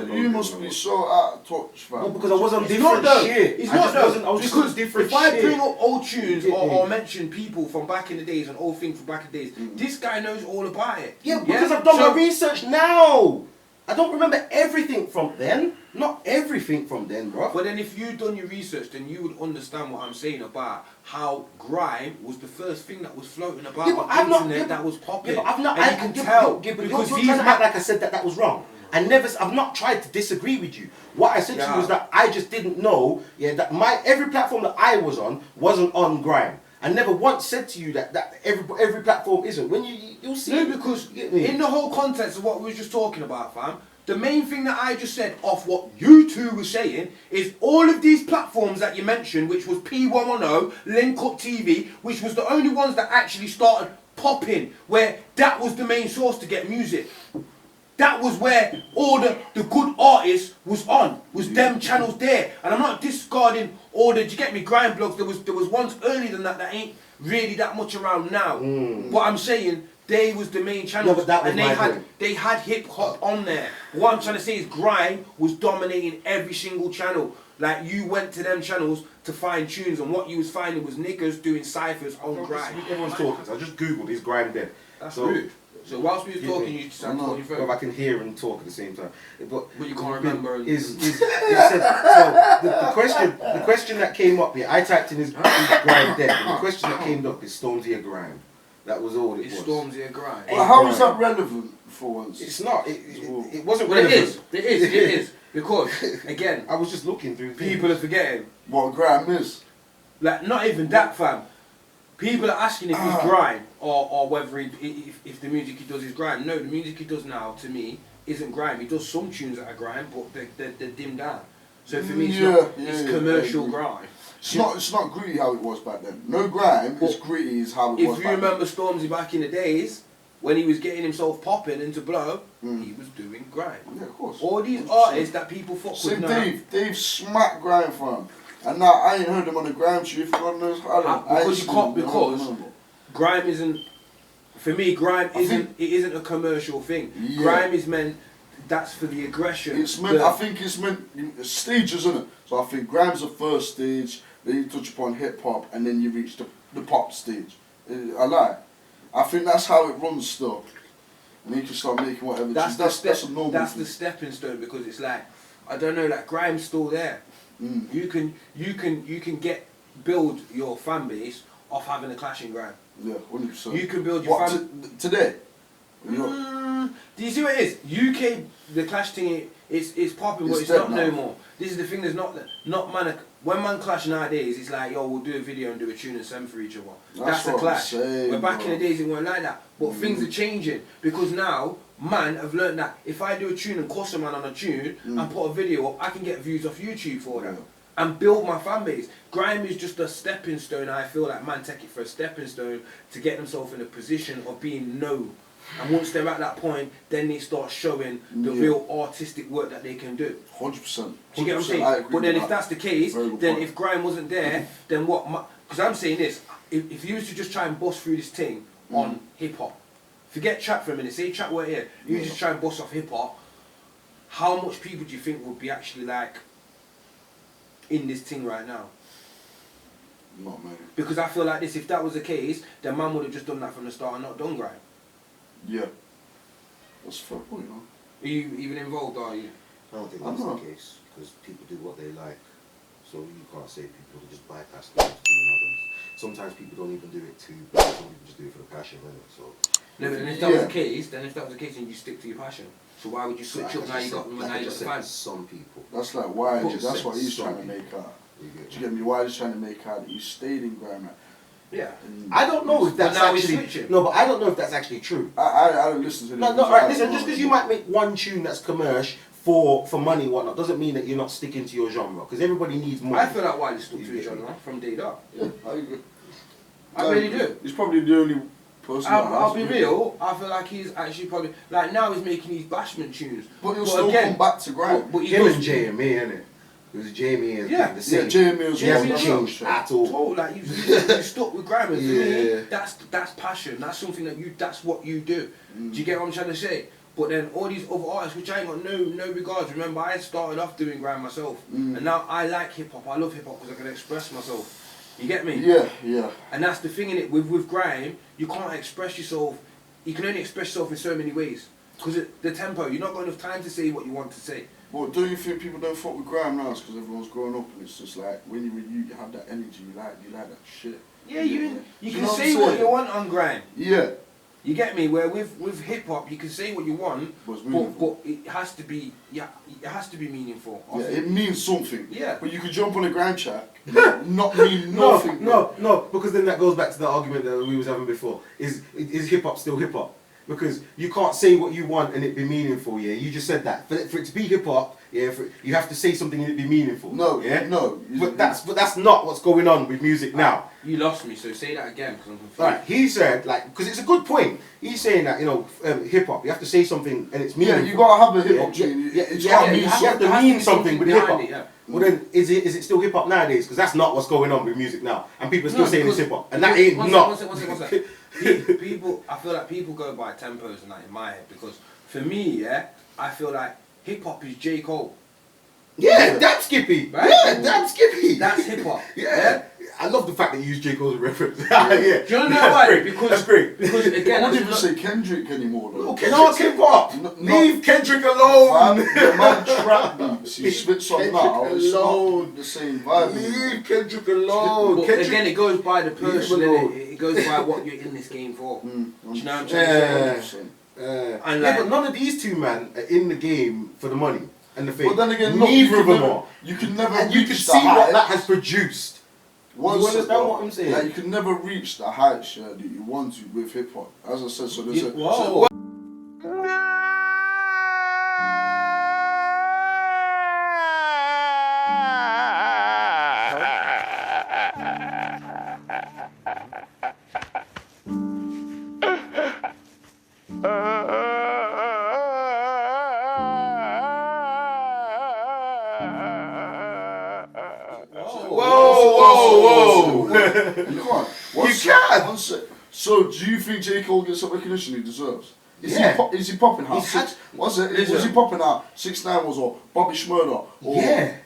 S3: then you must be so out of touch, fam.
S2: No, because I was on
S4: It's
S2: different
S4: not though.
S2: shit.
S4: It's
S2: I
S4: not
S2: just
S4: though.
S2: wasn't- I was just
S4: Because
S2: on different
S4: if I
S2: shit.
S4: bring up old tunes
S2: You get me?
S4: or mention people from back in the days and old things from back in the days, this guy knows all about it.
S2: Yeah, because I've done my research now. I don't remember everything from then. Not everything from then, bro.
S4: But then if you'd done your research, then you would understand what I'm saying about how grime was the first thing that was floating about
S2: Yeah, but
S4: on
S2: I've
S4: the
S2: not-
S4: internet
S2: yeah,
S4: that was popping.
S2: Yeah, but I've not.
S4: And you can tell
S2: Yeah, but
S4: because
S2: you're
S4: these
S2: trying to act like I said that was wrong. I've not tried to disagree with you. What I said to you was that I just didn't know, yeah, that every platform that I was on wasn't on grime. I never once said to you that every platform isn't. When you'll see.
S4: No, because in the whole context of what we were just talking about, fam, the main thing that I just said off what you two were saying is all of these platforms that you mentioned, which was P110, Link Up TV, which was the only ones that actually started popping, where that was the main source to get music. That was where all the good artists was them channels there. And I'm not discarding all the, do you get me, grime blogs. There was ones earlier than that ain't really that much around now. But I'm saying they was the main channels,
S2: but that was
S4: and they had hip hop on there. What I'm trying to say is grime was dominating every single channel. Like you went to them channels to find tunes, and what you was finding was niggas doing ciphers on grime.
S2: Everyone's talking. So I just googled "Is Grime Dead?"
S4: That's rude. So whilst we was talking, you just started on your phone.
S2: Well, I can hear and talk at the same time. But
S4: you can't remember.
S2: So the question that came up here, I typed in "Is Grime Dead?" and the question that came up is "Stormzy a grime?" That was all it was.
S4: It's Stormzy a grime.
S3: Well, how is that relevant for once?
S2: It's not. It wasn't
S4: Well,
S2: relevant.
S4: it is. Because, again,
S2: I was just looking through.
S4: people are forgetting.
S3: What grime is?
S4: Like, not even that, fam. People are asking if he's grime or whether if the music he does is grime. No, the music he does now, to me, isn't grime. He does some tunes that are grime, but they're dimmed down. So for me, it's commercial grime.
S3: It's not gritty how it was back then. No grime, it's gritty is how it was
S4: If
S3: back
S4: you remember Stormzy back in the days, when he was getting himself popping into blow, he was doing grime.
S3: Yeah, of course.
S4: All these artists that people fuck with
S3: Same
S4: now.
S3: Dave smacked grime for him. And now I ain't heard him on the grime truth, God knows how.
S4: Because grime isn't, for me, grime isn't a commercial thing.
S3: Yeah.
S4: Grime is meant, that's for the aggression.
S3: It's meant, I think it's meant, stages, isn't it? So I think grime's the first stage, then you touch upon hip hop, and then you reach the pop stage. I lie. I think that's how it runs still. And you can start making whatever. That's a normal
S4: That's
S3: thing.
S4: the stepping stone, because it's like, I don't know, like grime's still there. You can build your fan base off having a clash in grime.
S3: Yeah, 100%.
S4: You can build your
S3: today.
S4: Do you see what it is? UK, the clash thing is popping, but it's
S3: dead
S4: not
S3: now.
S4: no more. This is the thing. There's not man. When man clash nowadays, it's like, yo, we'll do a video and do a tune and send for each other. That's a clash.
S3: Saying,
S4: Where back in the days it weren't like that. But things are changing, because now man have learned that if I do a tune and cuss a man on a tune and put a video up, I can get views off YouTube for that. And build my fan base. Grime is just a stepping stone. I feel like man take it for a stepping stone to get themselves in a position of being known And once they're at that point, then they start showing the real artistic work that they can do.
S3: 100%.
S4: Do you get what I'm saying? But then if that's the case, then if grime wasn't there, then what? Because I'm saying this, if you was to just try and bust through this thing on hip hop, forget trap for a minute, say trap were here, you just try and bust off hip hop, how much people do you think would be actually like in this thing right now?
S3: Not many.
S4: Because I feel like this, if that was the case, then man would have just done that from the start and not done grime.
S3: Yeah. That's a fair point, you know.
S4: Are you even involved, are you?
S2: I don't think that's the case, because people do what they like. So you can't say people just bypass them to do another. Sometimes people don't even do it too bad, some people just do it for the passion, innit? So
S4: No, but then if that was the case, then you stick to your passion. So why would you switch up now you got the fans?
S2: Some people.
S3: That's like why. That's what he's trying to make out. Do you get me? Why he's trying to make out that you stayed in grime?
S4: Yeah.
S2: I don't know if that's actually no, but I don't know if that's actually true.
S3: I don't listen to this.
S2: No, alright, listen. Just because you might make one tune that's commercial for money and whatnot, doesn't mean that you're not sticking to your genre. Because everybody needs money.
S4: I feel like Wiley stuck to his genre from day dot.
S3: Yeah, I agree.
S4: I really do.
S3: He's probably the only person.
S4: I'll be real. I feel like he's actually probably like now he's making these bashment tunes.
S3: But he'll still come back to grime.
S2: But him and JME, innit? It was JME and the same.
S3: Yeah, JME was
S2: he hasn't changed at all.
S4: Like you stuck with grime. And for me, that's passion. That's something that that's what you do. Do you get what I'm trying to say? But then all these other artists, which I ain't got no regards. Remember, I started off doing grime myself, and now I like hip hop. I love hip hop because I can express myself. You get me?
S3: Yeah, yeah.
S4: And that's the thing in it with grime. You can't express yourself. You can only express yourself in so many ways because the tempo. You're not got enough time to say what you want to say.
S3: Well, do you think people don't fuck with grime now? It's because everyone's growing up and it's just like when you have that energy, you like that shit.
S4: Yeah, you can say what you want on grime.
S3: Yeah.
S4: You get me? Where with hip hop, you can say what you want, but it has to be it has to be meaningful.
S3: Yeah, it means something.
S4: Yeah.
S3: But you could jump on a grime track, not mean nothing.
S2: No, because then that goes back to the argument that we was having before. Is hip hop still hip hop? Because you can't say what you want and it be meaningful. Yeah, you just said that. For it to be hip hop, yeah, you have to say something and it be meaningful.
S3: No,
S2: yeah,
S3: no.
S2: But that's not what's going on with music now.
S4: You lost me, so say that again because I'm confused.
S2: Right, he said because it's a good point. He's saying that hip hop, you have to say something and it's meaningful.
S3: Yeah, you gotta have a hip hop tune.
S2: You have to mean something with hip hop. Yeah. Well then, is it still hip hop nowadays? Because that's not what's going on with music now, and people are still saying it's hip hop, and that ain't not.
S4: One second. People, I feel like people go by tempos and that in my head because for me, I feel like hip hop is J. Cole.
S2: Yeah, damn Skippy.
S4: Right?
S2: Yeah, damn Skippy.
S4: That's hip hop.
S2: Yeah. I love the fact that you use J. Cole as a reference.
S3: Yeah.
S4: Do you know why?
S2: That's great.
S4: Because again,
S3: I wouldn't even say Kendrick anymore though.
S2: No, Kendrick's hip hop. Leave Kendrick alone.
S3: The man trap beats. He spits on now. It's not the same vibe.
S2: Leave Kendrick alone.
S4: But again, it goes by the person. It goes by what you're in this game for. Do you know what I'm saying?
S2: But none of these two man are in the game for the money and the fame.
S3: But then again,
S2: neither of them are.
S3: You can never.
S2: And you can see what that has produced. You understand what I'm saying?
S3: Like, you can never reach the heights that you want to with hip hop. As I said, so there's a.
S4: Whoa.
S2: Whoa.
S3: You can't. One sec. So, do you think J. Cole gets the recognition he deserves? Is he popping out? Was he popping out? 6ix9ine was or Bobby Shmurda? Or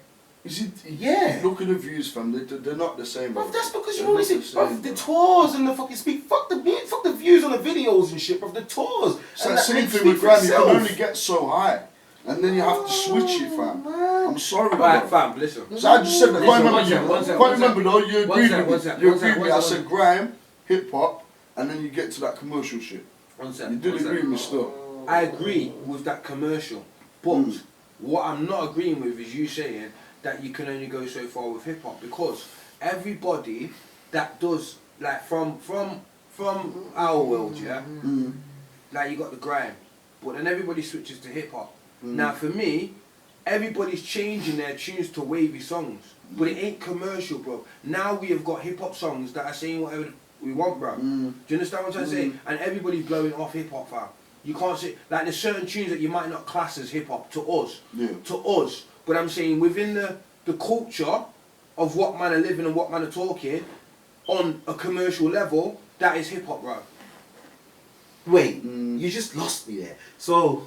S3: is it?
S2: Yeah.
S3: Look at the views, fam. They're not the same.
S2: Bro, that's because you only see the tours and the fucking speak. Fuck the views on the videos and shit, bro. The tours.
S3: It's that same thing with grime. You can only get so high, and then you have to switch it, fam. I'm sorry,
S4: right, fam. Listen.
S3: So I just said that. Quite remember though. You agreed with me. You agreed with me. I said grime, hip hop, and then you get to that commercial shit. You did agree with me still.
S4: I agree with that commercial, but what I'm not agreeing with is you saying that you can only go so far with hip hop because everybody that does like from our world, like you got the grime, but then everybody switches to hip hop. Now for me, everybody's changing their tunes to wavy songs, but it ain't commercial, bro. Now we have got hip hop songs that are saying we want, bro. Do you understand what I'm trying to say? And everybody's blowing off hip hop, fam. You can't say like there's certain tunes that you might not class as hip hop to us.
S3: Yeah.
S4: To us, but I'm saying within the culture of what man are living and what man are talking on a commercial level, that is hip hop, bro.
S2: Wait, you just lost me there. So,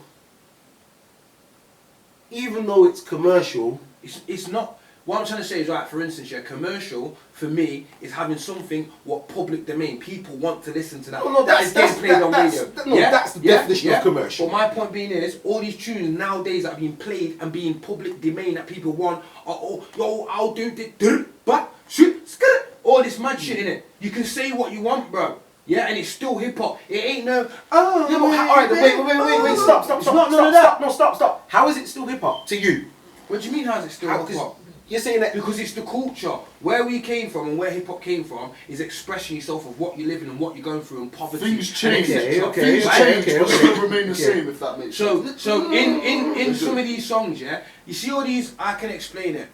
S2: even though it's commercial,
S4: It's not. What I'm trying to say is, right, for instance, yeah, commercial, for me, is having something what public domain, people want to listen to that.
S2: No,
S4: that is getting played on radio.
S2: That's the definition of commercial.
S4: But my point being is, all these tunes nowadays that are being played and being public domain that people want are all, yo, I'll do this, but, shoot, all this mad shit in it. You can say what you want, bro. Yeah, and it's still hip hop. It ain't no. Oh,
S2: Yeah, but alright, wait, stop. How is it still hip hop to you?
S4: What do you mean? How's it still hip hop?
S2: You're saying that
S4: Because it's the culture. Where we came from and where hip hop came from is expressing yourself of what you're living and what you're going through and poverty.
S3: Things change.
S2: Okay,
S3: Things change, but still remain the same. If that makes sense.
S4: So in some of these songs, yeah, you see all these. I can explain it.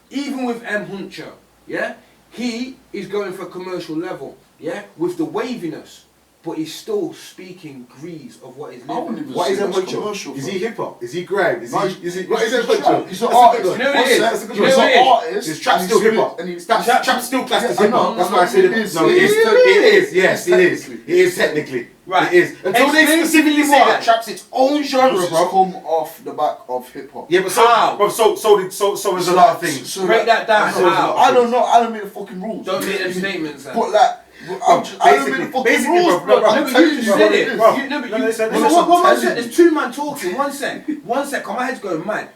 S4: Even with M Huncho, yeah, he is going for a commercial level, yeah, with the waviness. But he's still speaking grease of what is living.
S2: what is
S3: commercial?
S2: Is he hip hop? Is he grime? Is he? What is
S3: He's
S2: Emhucho?
S3: He's an artist.
S4: You know what it is?
S3: That's a good
S4: You know
S3: one.
S4: what it
S3: He's an
S4: is?
S3: artist.
S2: Is trap still hip hop?
S3: And he's
S2: Trap still classed as
S3: Yeah,
S2: hip hop.
S3: no,
S2: That's why I said
S3: it
S2: it.
S3: is.
S2: No, it is. It is. Yes, it is. It is technically.
S4: Right.
S2: It is. Until they
S4: Explain
S2: specifically
S4: to me
S2: say
S4: why.
S2: that trap's its own genre,
S3: It's
S2: bro.
S3: come off the back of hip hop.
S2: Yeah, but
S4: How?
S2: so is a lot of things.
S3: So
S4: Break that down. How?
S3: I don't know. I don't make the fucking rules.
S4: Don't make them statements. Then.
S3: But like, I don't make the fucking
S2: basically,
S3: rules,
S2: bro,
S3: bro.
S4: No,
S3: I'm
S4: but
S3: telling
S4: you just
S3: you
S4: said
S3: what
S4: it.
S3: is.
S2: Bro.
S4: You, no, but
S2: No,
S4: you,
S2: listen,
S4: one
S2: listen.
S4: sec. There's two man talking. One sec. Cause my head's going mad.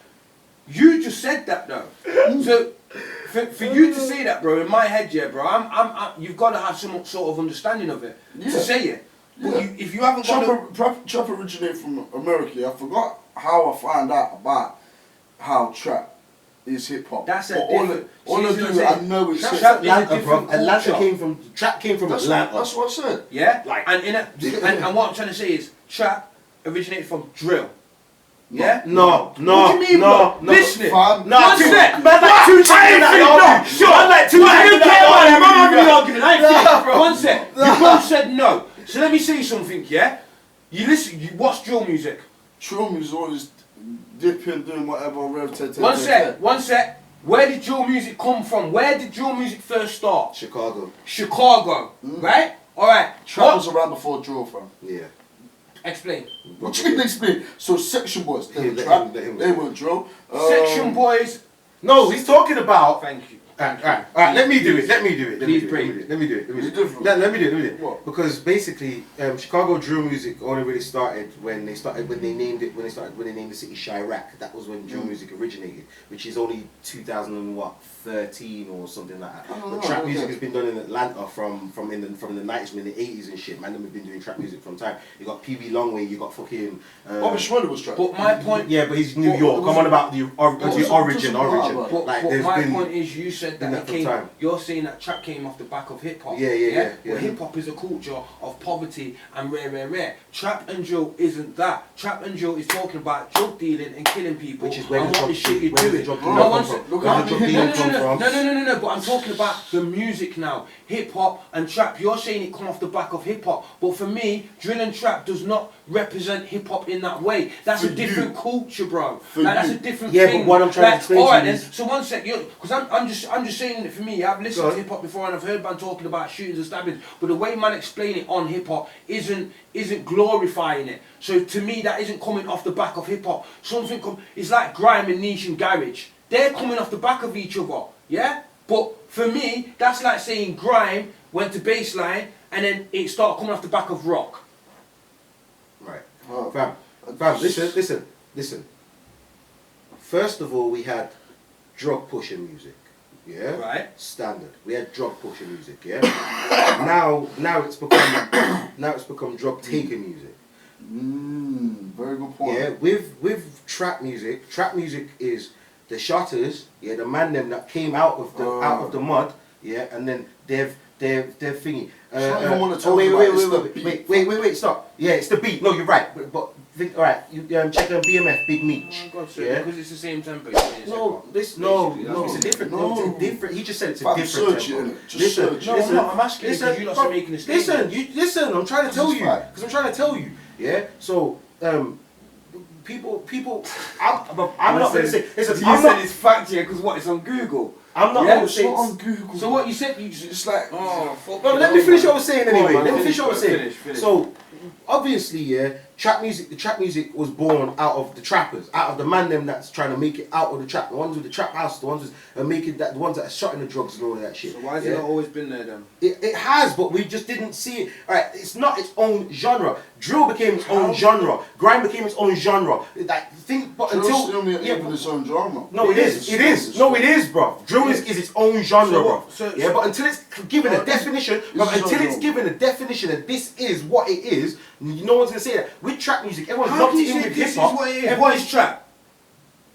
S4: You just said that though. So for you to say that, bro, in my head, yeah, bro, you've got to have some sort of understanding of it to say it. But if you haven't got
S3: Trap originated from America. I forgot how I found out about how trap is hip hop.
S4: That's a
S3: But
S4: different.
S3: all I do, I know it's hip
S4: Trap
S3: hop.
S4: is a
S2: Atlanta, bro.
S4: different
S2: Atlanta
S4: culture.
S2: came from
S3: That's
S2: Atlanta.
S3: what I said.
S4: Yeah,
S2: Like-
S4: and what I'm trying to say is trap originated from drill. Yeah.
S2: No.
S4: What do you mean, bro? Listening.
S3: Fam.
S2: No,
S4: One sec.
S2: Man, like two chickens in that argument. Man, like two chickens in that argument.
S4: One sec. You both said no. So let me say something. Yeah. You listen. You watch drill music.
S3: Drill music always dipping, doing whatever.
S4: One sec. Where did drill music come from? Where did drill music first start? Chicago. Right? Alright.
S3: Trap was around before drill, fam.
S2: Yeah.
S4: Explain.
S3: What you mean explain? So Section Boys, they were
S2: Let
S3: trap,
S2: him-
S3: they were drill.
S4: Section boys.
S2: No, he's talking about.
S4: Thank you.
S2: Alright, let me do it. Let me do it.
S4: Please breathe.
S2: Let me do it.
S3: Is it different?
S2: Let me do it.
S3: What?
S2: Because basically, Chicago drill music only really started when they named the city Chirac. That was when drill music originated, which is only 2013 or something like that. But trap music has been done in Atlanta from the 90s, in the 80s and shit. Man, them have been doing trap music from time. You got Pee Wee Longway, you got fucking.
S3: Bobby Schmurda was trap.
S4: But my point.
S2: Yeah, but he's New York. Come on about the origin.
S4: But
S2: Like,
S4: my
S2: there's been.
S4: point is, you said that
S2: enough
S4: it came.
S2: time.
S4: You're saying that trap came off the back of hip hop.
S2: Yeah.
S4: But hip hop is a culture of poverty and rare. Trap and drill isn't that. Trap and drill is talking about drug dealing and killing people.
S2: Which is where
S4: and
S2: the
S4: what
S2: drug
S4: the shit you're
S2: where the
S4: doing.
S2: drug
S4: No,
S2: dealing
S4: one
S2: come
S4: sec.
S2: from. Where the drug dealing come from.
S4: No. But I'm talking about the music now. Hip hop and trap. You're saying it come off the back of hip hop. But for me, drill and trap does not represent hip hop in that way. That's a different culture, bro. That's a different
S2: Yeah,
S4: thing.
S2: but what I'm trying to explain to
S4: alright
S2: you
S4: then.
S2: is-
S4: So one sec, because I'm just saying it for me. I've listened to hip hop before and I've heard man talking about shootings and stabbings, but the way man explain it on hip hop isn't glorifying it. So to me, that isn't coming off the back of hip hop. It's like grime and niche and garage. They're coming off the back of each other, yeah. But for me, that's like saying grime went to baseline and then it started coming off the back of rock.
S2: Right.
S3: Oh.
S2: Fam, listen. First of all, we had drug pushing music. Yeah.
S4: Right.
S2: Standard. We had drug pushing music. Yeah. now it's become drug taking music.
S3: Very good point.
S2: Yeah. With trap music is the shotters. Yeah. The man them that came out of the mud. Yeah. And then they've thingy.
S3: It's not even one of the
S2: Wait, stop. Yeah, it's the beat. No, you're right. But Alright, you check BMF, Big Meech.
S4: Oh, God, so
S2: Yeah.
S4: because it's the same tempo.
S2: No, it's a different. No, it's a different. He just said it's a
S3: Fam,
S2: different
S3: search
S2: tempo.
S3: it, innit? Just search
S4: No,
S3: it.
S4: I'm not. I'm asking you because you're not
S2: bro,
S4: making a statement.
S2: listen. I'm trying to tell
S3: This is
S2: you
S3: fine.
S2: because I'm trying to tell you. Yeah. So people. I'm not going to say. Listen,
S4: You
S2: I'm
S4: said
S2: not.
S4: it's fact, yeah, because what? It's on Google.
S2: I'm not
S4: Yeah,
S2: going to
S3: It's
S2: say.
S3: not on Google.
S4: So what you said? You
S3: It's like,
S4: oh, fuck
S2: No,
S4: it,
S2: let me
S4: oh,
S2: finish
S4: man.
S2: what I was saying
S4: Go on,
S2: anyway.
S4: man,
S2: Let me finish what I was saying.
S4: finish.
S2: So, obviously, yeah, the trap music was born out of the trappers, out of the man them that's trying to make it out of the trap. The ones with the trap house, the ones that are making that, the ones that are shutting the drugs and all of that shit.
S4: So why has it not always been there then?
S2: It has, but we just didn't see it. Alright, it's not its own genre. Drill became its own genre. Grime became its own genre. Like, think, but
S3: Drill's
S2: until
S3: still even its own genre.
S2: no, it is. No, it is, bro. Drill is its own genre,
S4: So
S2: bro.
S4: what- so-
S2: Yeah, but until it's given a definition,
S3: this is
S2: until it's
S3: genre.
S2: given a definition that this is what it is, no one's gonna say that. With trap music, everyone's
S4: How
S2: locked
S4: can you
S2: in
S4: say
S2: with
S4: this
S2: hip
S4: is
S2: hop.
S4: what it is? What is trap?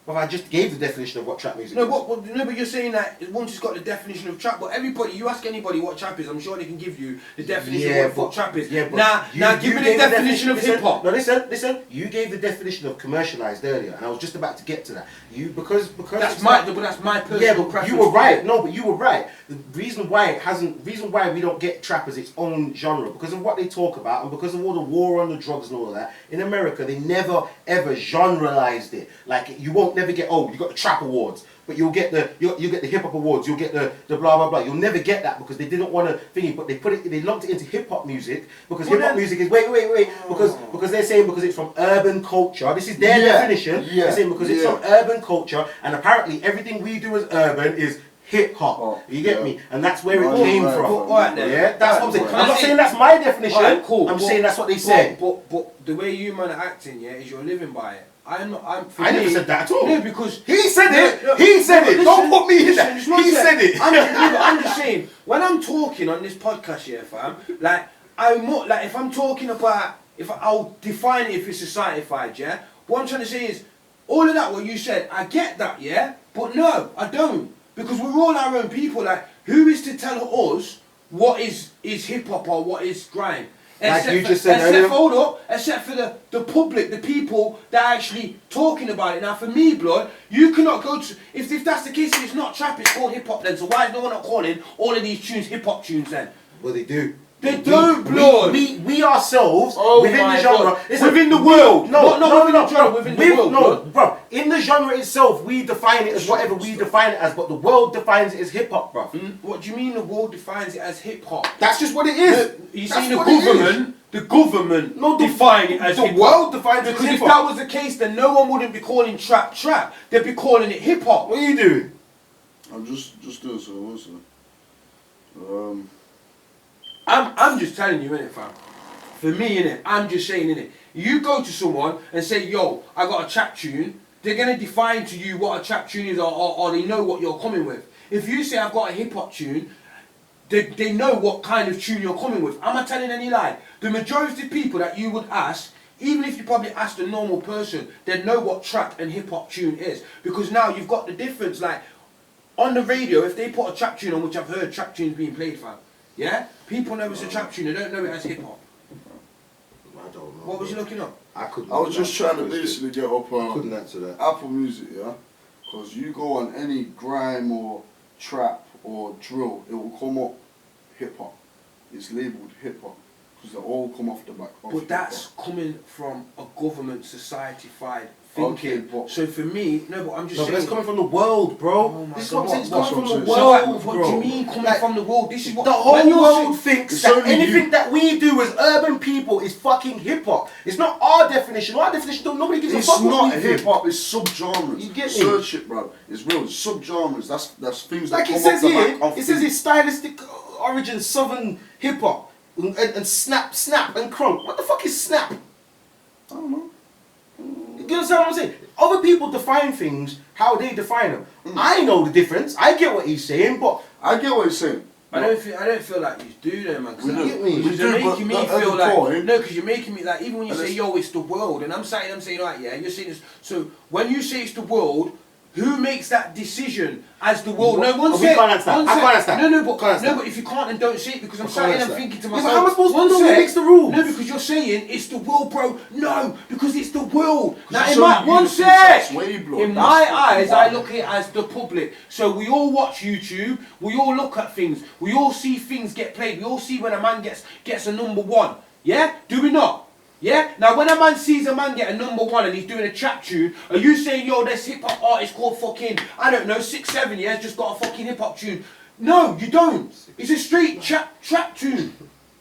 S2: But I just gave the definition of what trap music
S4: No,
S2: is.
S4: but you're saying that once it's got the definition of trap, but everybody, you ask anybody what trap is, I'm sure they can give you the definition of what trap is.
S2: Yeah, but
S4: now give me the
S2: gave
S4: definition of hip hop.
S2: No, listen. You gave the definition of commercialized earlier, and I was just about to get to that. Because
S4: That's
S2: it's
S4: my,
S2: not-
S4: but that's my personal
S2: Yeah, but
S4: preference.
S2: you were
S4: for
S2: right.
S4: it.
S2: No, but you were right. The reason why we don't get trap as its own genre, because of what they talk about and because of all the war on the drugs and all of that. In America, they never ever genrealized it. Like you won't never get you got the trap awards, but you'll get the you get the hip hop awards. You'll get the blah blah blah. You'll never get that because they didn't want to thingy, but they lumped it into hip hop music because hip hop music is because they're saying because it's from urban culture. This is their definition.
S3: Yeah,
S2: They're saying because it's from urban culture, and apparently everything we do as urban is hip hop.
S3: Oh,
S2: You get
S3: yeah.
S2: me? And that's where it
S3: Right,
S2: came
S3: right,
S2: from.
S3: right.
S4: Alright then.
S2: Yeah, that's what I'm saying.
S4: Can
S2: I'm
S4: I
S2: not
S4: say-
S2: saying that's my definition.
S4: Alright, cool.
S2: I'm saying that's what they say.
S4: But the way you man are acting, yeah, is you're living by it. For
S2: I never
S4: me-
S2: said that at all.
S4: No, because
S2: He said it.
S4: No,
S2: He said it.
S4: listen,
S2: Don't put me in that.
S4: it's not
S2: He
S4: that.
S2: said it.
S4: I'm just saying, when I'm talking on this podcast here, fam, like I'm more like if I'm talking about I'll define it if it's societified, yeah. What I'm trying to say is all of that what you said, I get that, yeah, but no, I don't, because we're all our own people. Like, who is to tell us what is hip hop or what is grime?
S2: Like you just said earlier.
S4: Except for the public, the people that are actually talking about it. Now, for me, blood, you cannot go to... If that's the case, if it's not trap, it's called hip-hop then. So why is no one not calling all of these tunes hip-hop tunes then?
S2: Well, they do.
S4: They don't, blood.
S2: We ourselves
S4: Oh
S2: within
S4: my
S2: the genre,
S4: God.
S2: listen,
S4: Within the world. Not within the genre,
S2: bro,
S4: within the world,
S2: No,
S4: bro.
S2: bro. In the genre itself, we define it as whatever we define it as, but the world defines it as hip hop, bro.
S4: What do you mean the world defines it as hip-hop?
S2: That's just what it is.
S4: You
S2: That's
S4: see the
S2: what it is.
S4: government... The government
S2: No,
S4: define it as
S2: the
S4: hip-hop.
S2: world defines it as
S4: Because if
S2: hip-hop.
S4: that was the case, then no one wouldn't be calling trap. They'd be calling it hip-hop.
S2: What are you doing?
S3: I'm just doing something, one second.
S4: I'm just telling you, innit, fam. For me, innit, I'm just saying, innit. You go to someone and say, yo, I got a trap tune, they're going to define to you what a trap tune is or they know what you're coming with. If you say, I've got a hip-hop tune, they know what kind of tune you're coming with. Am I telling any lie? The majority of people that you would ask, even if you probably asked a normal person, they know what trap and hip-hop tune is. Because now you've got the difference, like, on the radio, if they put a trap tune on, which I've heard trap tunes being played, fam, yeah? People know it's a trap tune, they don't know it as hip-hop.
S2: I don't know.
S4: What was you looking up?
S2: I couldn't.
S3: I was just trying to basically get up
S2: couldn't answer that.
S3: Apple Music, yeah? Because you go on any grime or trap or drill, it will come up hip-hop. It's labelled hip-hop. Because they all come off the back of
S4: But that's
S3: hip-hop.
S4: coming from a government society-fied
S3: Okay,
S4: thinking.
S3: but-
S4: So for me, no, but I'm just
S2: No, but
S4: saying.
S2: that's coming from the world, bro.
S4: Oh my
S2: This is
S4: God,
S2: what I'm saying. It's
S3: what's
S2: coming from the
S3: what I'm
S2: world,
S3: saying?
S4: What
S2: bro.
S4: do you mean coming
S2: Like,
S4: from the world? This is what
S2: the
S4: when
S2: whole
S4: you're
S2: world
S4: saying-
S2: thinks
S3: it's
S2: that
S3: only
S2: anything
S3: you.
S2: that we do as urban people is fucking hip hop. It's not our definition. Our definition, nobody gives a
S3: It's
S2: fuck what
S3: not
S2: we do.
S3: hip-hop, it's sub-genres.
S2: You get me?
S3: Search it, bro. It's real, it's sub-genres. That's things that
S2: Like
S3: come
S2: it says
S3: off the
S2: here,
S3: back of
S2: it says
S3: the-
S2: it's stylistic origin, southern hip hop, and snap, and crunk. What the fuck is snap?
S3: I don't know.
S2: You understand what I'm saying? Other people define things how they define them. I know the difference. I get what he's saying, but
S3: I get what he's saying.
S4: I don't feel like you do that, man.
S3: We do.
S2: get me?
S4: Because
S3: We
S4: you're
S3: do, but
S4: making me
S3: at the
S4: feel like
S3: point-
S4: no, because you're making me like even when you
S3: And
S4: say
S3: it's-
S4: yo, it's the world, and I'm saying right, yeah, you're saying this. So when you say it's the world, who makes that decision as the world?
S5: What?
S4: No, one
S5: Oh, we
S4: sec.
S5: can't answer that.
S4: One
S5: I
S4: sec.
S5: can't answer that.
S4: No,
S5: Can't answer that.
S4: but if you can't, then don't say it, because I'm
S3: I
S4: sat
S3: can't
S4: here and
S3: answer
S4: thinking to
S5: Yeah, but
S4: myself.
S5: how am I supposed to
S4: one
S5: know who
S4: sec.
S5: makes the rules?
S4: No, because you're saying it's the world, bro. No, because it's the world. Now,
S3: it's
S4: in my
S3: only
S4: one
S3: you
S4: sec.
S3: that's way, blood.
S4: In
S3: That's
S4: my
S3: fucking
S4: eyes,
S3: wild.
S4: I look at it as the public. So we all watch YouTube. We all look at things. We all see things get played. We all see when a man gets a number one. Yeah? Do we not? Yeah? Now when a man sees a man get a number one and he's doing a trap tune, are you saying, yo, this hip hop artist called fucking, I don't know, 6'7", yeah, has just got a fucking hip hop tune? No, you don't. It's a straight trap tune.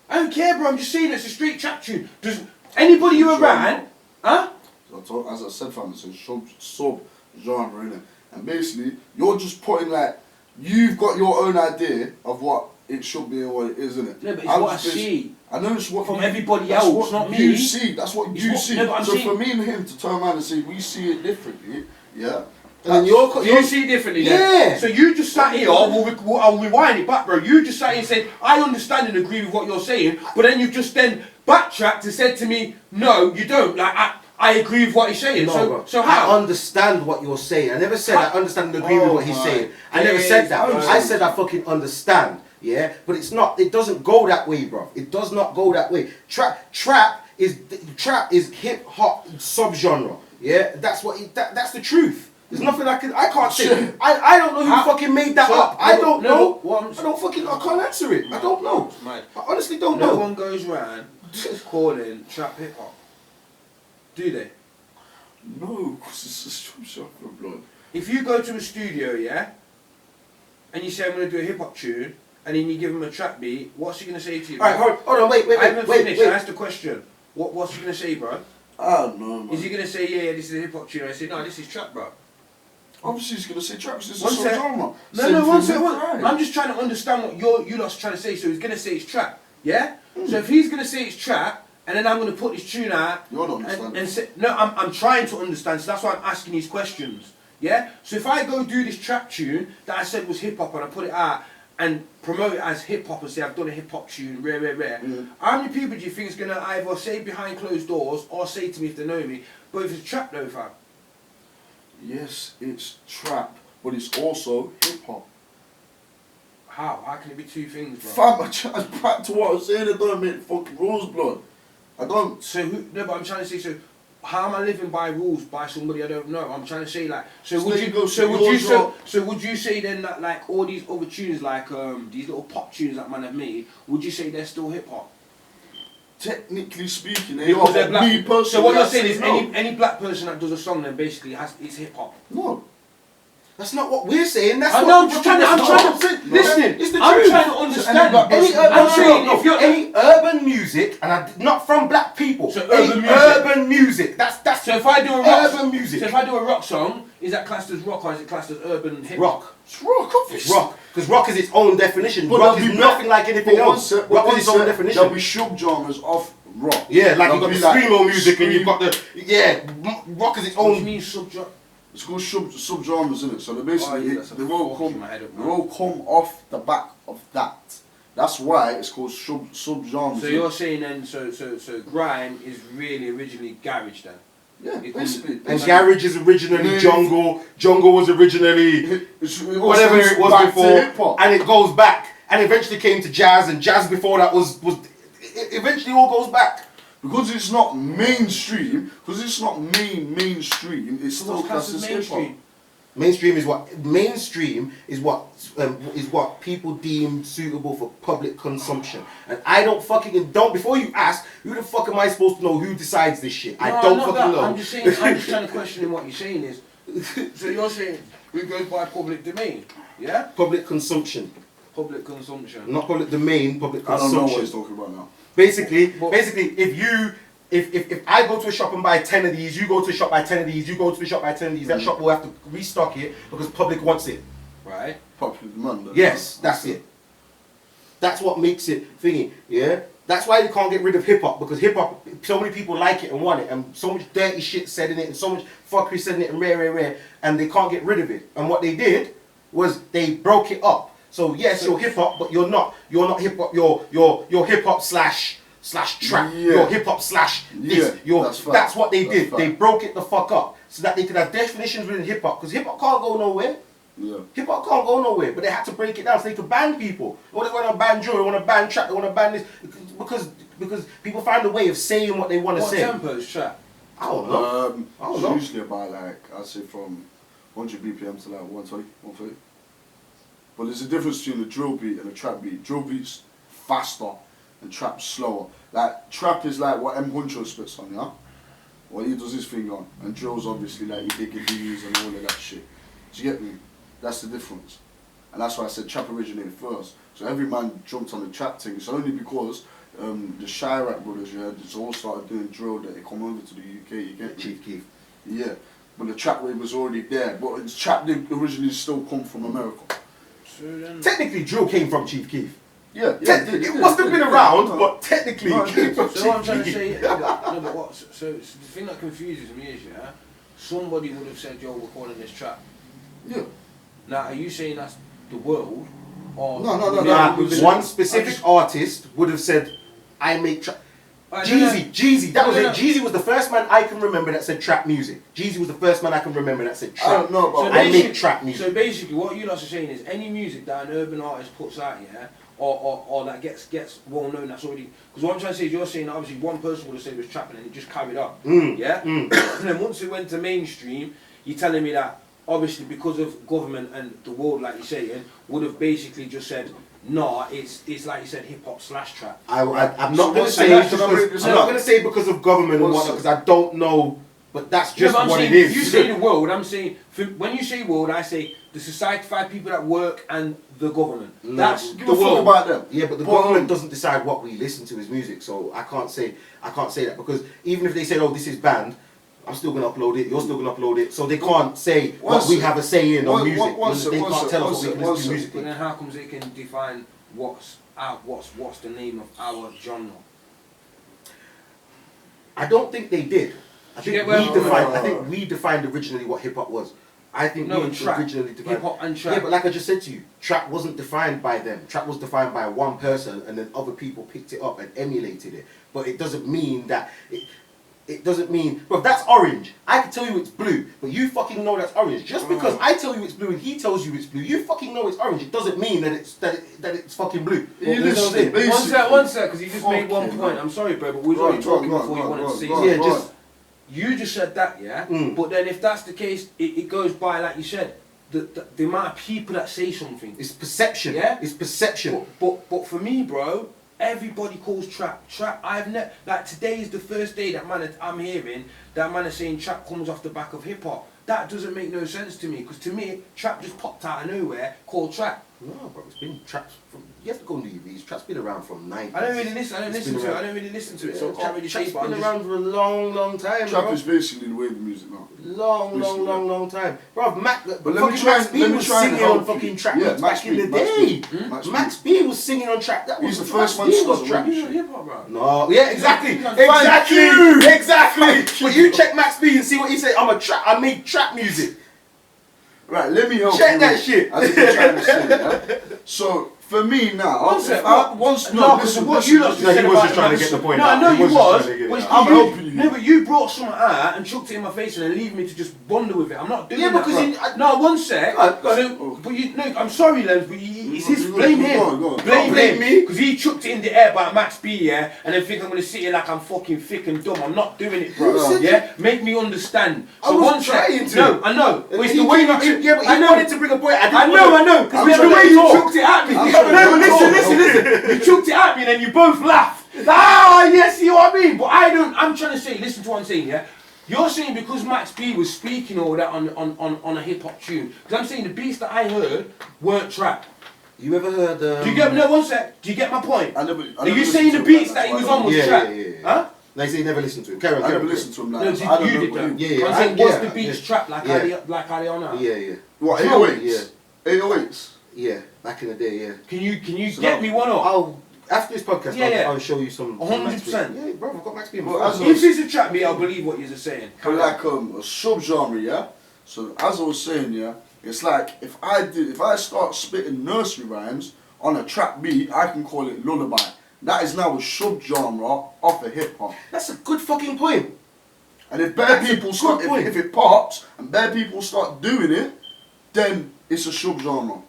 S4: I don't care, bro. I'm just saying it's a straight trap tune. Does anybody you around, huh?
S3: As I said, fam, it's a sub genre, innit? And basically, you're just putting like, you've got your own idea of what it should be and what it is, innit?
S4: No, but it's what I see.
S3: I know it's what
S4: From
S3: you,
S4: everybody
S3: that's
S4: else,
S3: what
S4: not
S3: you
S4: me.
S3: see. That's what
S4: It's
S3: you
S4: what-
S3: see.
S4: no, but I'm
S3: so
S4: saying-
S3: for me and him to turn around and say we see it differently, yeah.
S5: And
S4: You see it differently, then?
S5: Yeah.
S4: So you just sat here, I'll rewind it back, bro. You just sat here and said, I understand and agree with what you're saying, but then you've just then backtracked and said to me, no, you don't. Like, I agree with what he's saying.
S5: No,
S4: so
S5: bro.
S4: how?
S5: I understand what you're saying. I never said I understand and agree with what he's
S3: my
S5: saying. I never said that.
S4: days,
S5: I said I fucking understand. Yeah, but it's not. It doesn't go that way, bro. It does not go that way. Trap is hip hop subgenre. Yeah, that's what. That's the truth. There's nothing I can't say. I don't know who fucking made that up. I don't know. I don't fucking. I can't answer it. I don't know.
S4: Mate,
S5: I honestly don't
S4: no
S5: know.
S4: one goes round calling trap hip hop. Do they?
S3: No, because it's a strip shop for blood.
S4: If you go to a studio, yeah, and you say I'm gonna do a hip hop tune, and then you give him a trap beat, what's he gonna say to you?
S5: All right, hold on, wait,
S4: I haven't finished. I asked the question. What's he gonna say, bro?
S3: I don't know, man.
S4: Is he gonna say, yeah, this is a hip hop tune? And I say, no, this is trap, bro.
S3: Obviously, he's gonna say trap. It's a
S4: One sec.
S3: subgenre.
S4: No, one sec.
S3: Right.
S4: I'm just trying to understand what you lot's trying to say. So he's gonna say it's trap, yeah? So if he's gonna say it's trap, and then I'm gonna put this tune out,
S3: You're not understanding.
S4: and say, no, I'm trying to understand. So that's why I'm asking these questions, yeah? So if I go do this trap tune that I said was hip hop and I put it out and promote it as hip hop and say I've done a hip hop tune, rare. How many people do you think is gonna either say behind closed doors or say to me if they know me, but if it's trap though, fam?
S3: Yes, it's trap, but it's also hip hop.
S4: How? How can it be two things, bro?
S3: Fam, back to what I was saying. I don't make fucking rules, blood. I don't.
S4: So who? No, but I'm trying to say. So how am I living by rules by somebody I don't know? I'm trying to say like. So
S3: So
S4: would
S3: there
S4: you?
S3: you go,
S4: So
S3: so
S4: would you?
S3: yours
S4: So,
S3: are-
S4: so would you say then that like all these other tunes like these little pop tunes that man have made? Would you say they're still hip hop?
S3: Technically speaking, they
S4: Because
S3: are.
S4: they're
S3: But
S4: black.
S3: me personally,
S4: So what
S3: I
S4: you're saying
S3: say
S4: is
S3: no.
S4: any black person that does a song then basically it's hip hop.
S3: No.
S5: That's not what we're saying. That's
S4: I
S5: what
S4: know. I'm
S5: the
S4: just trying to. I'm
S5: fucking-
S4: trying to. Listening.
S5: It's the
S4: I'm
S5: truth.
S4: trying to understand.
S3: Any
S5: Any urban,
S4: I'm saying if you're
S5: any urban music, and not from black people.
S4: So
S5: any
S4: urban music.
S5: urban music. That's
S4: So if I do a rock,
S5: urban music.
S4: So if I do a rock song, is that classed as rock or is it classed as urban hip?
S5: rock.
S3: It's rock,
S5: It's
S3: obviously.
S5: rock. Because rock is its own definition.
S3: But
S5: Rock
S3: there'll
S5: is
S3: be
S5: nothing like anything
S3: But
S5: else.
S3: but
S5: Rock
S3: one
S5: is its own
S3: sec,
S5: definition.
S3: There'll be subgenres of rock.
S5: Yeah, like
S3: There'll
S5: you've got
S3: be
S5: the screamo music and you've
S3: scream-
S5: got rock is its
S4: What do you
S5: own.
S4: mean subject?
S3: It's called subgenres, isn't it? So they basically
S4: Oh, yeah, that's a
S3: they all
S4: fuck
S3: come
S4: in my head up,
S3: they
S4: man.
S3: all come off the back of that. That's why it's called subgenres.
S4: So you're saying then, so grime is really originally garage then?
S3: yeah,
S4: it
S3: basically.
S5: And garage is originally
S3: Yeah.
S5: jungle. Jungle was originally
S3: It
S5: whatever
S3: stems
S5: it was
S3: back to
S5: before,
S3: hip-hop.
S5: and it goes back, and eventually came to jazz, and jazz before that was it eventually all goes back.
S3: Because it's not mainstream, because it's not mainstream, it's
S4: So
S3: still
S4: what's classed
S3: classed
S4: as
S3: as hip hop.
S4: mainstream?
S5: Mainstream is what people deem suitable for public consumption, and I don't before you ask who the fuck am I supposed to know who decides this shit? I
S4: No,
S5: don't
S4: not
S5: fucking
S4: that.
S5: know.
S4: I'm just saying. I'm just trying to question what you're saying is. So you're saying who goes by public domain? Yeah.
S5: Public consumption,
S4: Public consumption.
S5: not public domain. Public
S3: I don't know what
S5: consumption.
S3: he's talking about now.
S5: Basically,
S4: But-
S5: if I go to a shop and buy 10 of these, you go to a shop buy 10 of these, you go to a shop buy 10 of these, that shop will have to restock it because public wants it.
S4: Right.
S3: Popular demand.
S5: Yes, that's it. That's what makes it thingy, yeah? That's why you can't get rid of hip hop, because hip hop, so many people like it and want it, and so much dirty shit said in it, and so much fuckery said in it, and rare, and they can't get rid of it. And what they did was they broke it up. So yes, you're hip hop, but you're not hip hop. You're hip hop slash trap.
S3: Yeah.
S5: You're hip hop slash this.
S3: Yeah, that's fact.
S5: That's what they
S3: That's
S5: did.
S3: fact.
S5: They broke it the fuck up. so that they could have definitions within hip hop, because hip hop can't go nowhere.
S3: Yeah.
S5: Hip hop can't go nowhere, but they had to break it down so they could ban people. Or they want to ban drill, they want to ban trap, they want to ban this, because people find a way of saying what they want to
S4: What
S5: say.
S4: tempo is trap?
S5: I don't know. I don't
S3: It's
S5: know.
S3: usually about like, I'd say from 100 BPM to like 120, 130. But there's a difference between a drill beat and a trap beat. Drill beat's faster and trap's slower. Like, trap is like what M. Huncho spits on, yeah? What he does his thing on. And drill's obviously like you dig D's and all of that shit. Do you get me? That's the difference. And that's why I said trap originated first. So every man jumped on the trap thing. It's only because the Chirac brothers, yeah, just all started doing drill that they come over to the UK, you get me?
S5: Chief Keef.
S3: Yeah. But the trap wave was already there. But the trap did originally still come from America.
S4: So then,
S5: Technically, drill came from Chief Keef.
S3: Yeah,
S5: It must have been around, but technically
S3: No,
S5: it
S3: it
S5: came
S3: did.
S5: from
S4: so what I'm
S5: Chief
S4: trying to
S5: Keef.
S4: say, no, but what? So the thing that confuses me is, yeah, somebody would have said, "Yo, we're calling this trap."
S3: Yeah.
S4: Now, are you saying that's the world, or
S3: No.
S5: Nah,
S3: no,
S5: one specific artist would have said, "I make trap." Jeezy, that was it. Jeezy was the first man I can remember that said trap music. Jeezy was the first man I can remember that said trap.
S3: I don't know about
S5: I make trap music.
S4: So basically, what you lot are saying is any music that an urban artist puts out, yeah, or that gets well known, that's already. Because what I'm trying to say is, you're saying that obviously one person would have said it was trap and then it just carried on, yeah. And then once it went to mainstream, you're telling me that obviously because of government and the world, like you're saying, would have basically just said, nah, it's like you said, hip hop / trap.
S5: I'm
S3: So
S5: not going to
S3: what's
S5: say
S3: that?
S5: because
S3: Should I break this
S5: I'm not
S3: down?
S5: going to say because of government and whatnot, because I don't know, but that's just
S4: but I'm
S5: what
S4: saying,
S5: it is.
S4: if you say the world, I'm saying, when you say world, I say the society, 5 people that work and the government.
S5: No,
S4: That's
S3: Give
S4: the
S3: a fuck
S4: world.
S3: about them.
S5: Yeah, but the
S3: But,
S5: government doesn't decide what we listen to as music, so I can't say that, because even if they say, oh, this is banned, I'm still gonna upload it. You're still gonna upload it, so they can't say what we have a say in on music. They can't tell us what we can listen to
S4: But
S5: musically.
S4: then how comes they can define what's the name of our genre?
S5: I don't think they did. I
S4: Do you
S5: think
S4: get where
S5: we
S4: I'm
S5: defined.
S3: going?
S5: I think we defined originally what hip hop was. I think
S4: No,
S5: we
S4: and trap.
S5: originally defined
S4: Hip hop and trap.
S5: Yeah, but like I just said to you, trap wasn't defined by them. Trap was defined by one person, and then other people picked it up and emulated it. But it doesn't mean that it doesn't mean. But that's orange. I can tell you it's blue, but you fucking know that's orange. Just because I tell you it's blue and he tells you it's blue, you fucking know it's orange. It doesn't mean that it's fucking blue.
S3: You
S5: know what I'm
S3: listen,
S5: saying?
S3: basically.
S4: One sec, because you just made one
S3: Fucking
S4: point.
S3: hell.
S4: I'm sorry, bro, but we was
S3: Go on,
S4: only talking
S3: go on,
S4: before
S3: go
S4: you
S3: on,
S4: wanted
S3: go
S4: to say
S3: on,
S4: something.
S3: go on.
S5: just
S4: You just said that, yeah? But then if that's the case, it goes by, like you said, the amount of people that say something.
S5: it's perception.
S4: Yeah?
S5: It's perception.
S4: But for me, bro, everybody calls trap. I've never, like today is the first day that I'm hearing that man is saying trap comes off the back of hip hop. That doesn't make no sense to me, because to me, trap just popped out of nowhere called trap.
S5: No, bro, it's been traps from. You have to go and do these. Trap's been around from 90s.
S4: I don't really listen to it. I don't really listen to it, so I can't really say.
S5: Trap's
S4: But I'm
S5: been
S4: just,
S5: around for a long time.
S3: Trap
S5: bro.
S3: is basically the wave of music now.
S5: Long time. Bro,
S3: But let me
S5: fucking
S3: try
S5: Max
S3: and-
S5: B
S3: let me
S5: was
S3: try and
S5: singing
S3: help
S5: on fucking
S3: you.
S5: trap
S3: Yeah,
S5: beats
S3: Max
S5: back in
S3: B,
S5: the
S3: Max
S5: day.
S3: B. Max B.
S5: Max B was singing on trap. That
S3: He's
S5: was
S3: the first
S5: Max
S3: man
S5: B
S3: to
S5: was
S3: start
S5: trap.
S3: the
S4: you know hip hop, bro.
S5: No, yeah, exactly,
S4: Thank
S5: exactly. But you check Max B and see what he said. I make trap music.
S3: Right, let me help
S5: Check
S3: you
S5: that
S3: with-
S5: shit.
S3: As you're trying to say, yeah? So, for me now,
S4: One
S3: if
S4: sec,
S3: I- once,
S4: no,
S3: no,
S4: because
S3: listen,
S4: what
S3: listen,
S4: you lot
S3: listen.
S4: just
S5: No,
S4: said
S5: he was
S4: about
S5: just trying to
S4: Max-
S5: get the point
S4: No,
S5: out.
S4: I know
S5: He
S4: you
S5: was just
S4: was.
S5: trying to get it
S4: but
S5: out.
S3: I'm
S4: you-
S3: helping you.
S4: No, but you brought something out and chucked it in my face and then leave me to just bonder with it. I'm not doing
S5: Yeah,
S4: that.
S5: because
S4: bro.
S5: you-
S4: No, one sec.
S5: Go on.
S4: So, but you, no, I'm sorry, Lens, but it's his.
S3: Go
S4: Blame
S3: on,
S4: him.
S3: go on, go on.
S4: Blame
S5: Don't blame
S4: him.
S5: me.
S4: Because he chucked it in the air about Max B, yeah, and then think I'm gonna sit here like I'm fucking thick and dumb. I'm not doing it, bro.
S3: Who said
S4: Yeah, make me understand.
S5: I
S4: So
S5: was
S4: one sec.
S5: trying to.
S4: No, I know. But it's
S5: He
S4: the way you.
S5: came- yeah, but
S4: I
S5: he
S4: know.
S5: wanted to bring a point.
S4: I know, because
S3: I'm
S4: it's the
S3: trying
S4: way
S3: to
S4: you
S3: talk.
S4: chucked it at me.
S3: I'm
S4: No,
S3: trying to
S4: but
S3: talk.
S4: listen. You chucked it at me and then you both laughed. Ah, yes, you know what I mean? But I'm trying to say, listen to what I'm saying, yeah? You're saying because Max B was speaking all that on a hip hop tune. Because I'm saying the beats that I heard weren't trap.
S5: You ever heard?
S4: Do you get me? No, one sec. Do you get my point?
S3: I never
S4: Are you saying the beats that he was on was trap?
S5: Yeah.
S4: Huh?
S5: Like say you never listened to him. Carry on.
S3: I
S5: carry
S3: never
S5: on.
S3: listened to him
S4: No,
S3: like
S4: you
S3: that. I don't know
S4: did
S3: what
S4: though.
S3: he-
S5: Yeah,
S4: I'm saying,
S5: yeah,
S4: was the
S5: yeah.
S4: beats trap like
S5: Yeah.
S4: how they are now?
S5: Yeah.
S3: What,
S4: No,
S3: 808s? 808s?
S5: Yeah. Back in the day, yeah.
S4: Can you
S3: So
S4: get
S3: now-
S4: me one up?
S5: I'll after this podcast,
S4: Yeah.
S5: I'll show you some.
S4: 100%.
S5: Yeah, bro, I've got Max B. in my
S3: Well,
S5: phone.
S3: as
S4: If it's a trap beat, I'll believe what you're saying.
S3: But like a subgenre, yeah? So as I was saying, yeah, it's like if I start spitting nursery rhymes on a trap beat, I can call it lullaby. That is now a subgenre of a hip hop.
S5: That's a good fucking point.
S3: And if bare people start, if it pops and bare people start doing it, then it's a subgenre.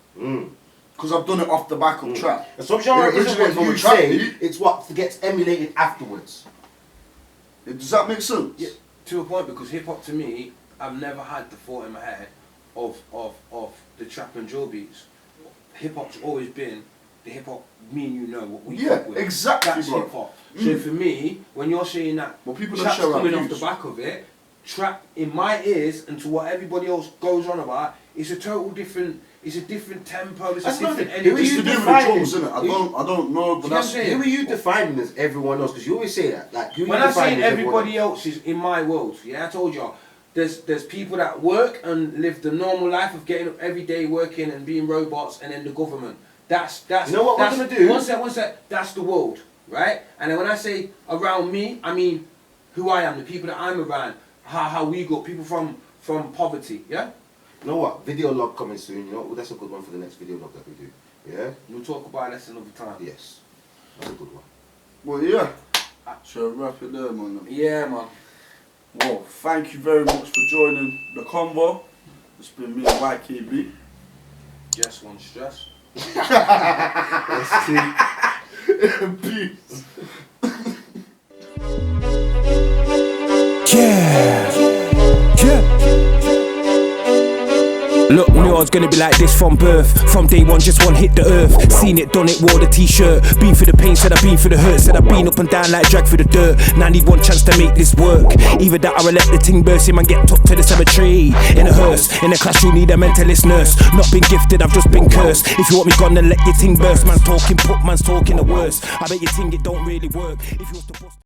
S3: Because I've done it off the back of trap.
S5: A subgenre isn't what you say, it's what gets emulated afterwards.
S3: Does that make sense?
S4: Yeah, to a point, because hip hop to me, I've never had the thought in my head of the trap and drill beats. Hip hop's always been the hip hop me and you know what we fuck with.
S3: Exactly.
S4: That's hip hop. So for me, when you're saying that
S3: people
S4: trap's
S3: show
S4: coming off
S3: views.
S4: the back of it, trap in my ears and to what everybody else goes on about, it's a total different. It's a different tempo. It's a different energy.
S3: It's to do with the drums, isn't it? I don't know, but that's
S5: Who are you defining as everyone else? Because you always say that. Like,
S4: when I say everybody else is in my world, yeah, I told y'all. There's people that work and live the normal life of getting up every day, working and being robots, and then the government. That's
S5: you know what we're gonna do?
S4: One sec. That's the world, right? And then when I say around me, I mean who I am, the people that I'm around, how we go, people from poverty, yeah.
S5: You know what? Video log coming soon. You know that's a good one for the next video log that we do. Yeah.
S4: We'll talk about this another time.
S5: Yes, that's a good one.
S3: Well, yeah. Shall I wrap it there, man?
S4: Yeah, man.
S3: Well, thank you very much for joining the convo. It's been me and YKB.
S4: Just one stress.
S5: Let's see.
S3: Peace.
S1: Look, knew I was gonna be like this from birth. From day one, just one hit the earth. Seen it, done it, wore the t-shirt. Been through the pain, said I've been through the hurt. Said I've been up and down like drag through the dirt. Now I need one chance to make this work. Either that or I let the ting burst him and get took to the cemetery. In a hearse, in a class you need a mentalist nurse. Not been gifted, I've just been cursed. If you want me gone, then let your ting burst. Man's talking put, man's talking the worst. I bet your ting it don't really work. If you was to bust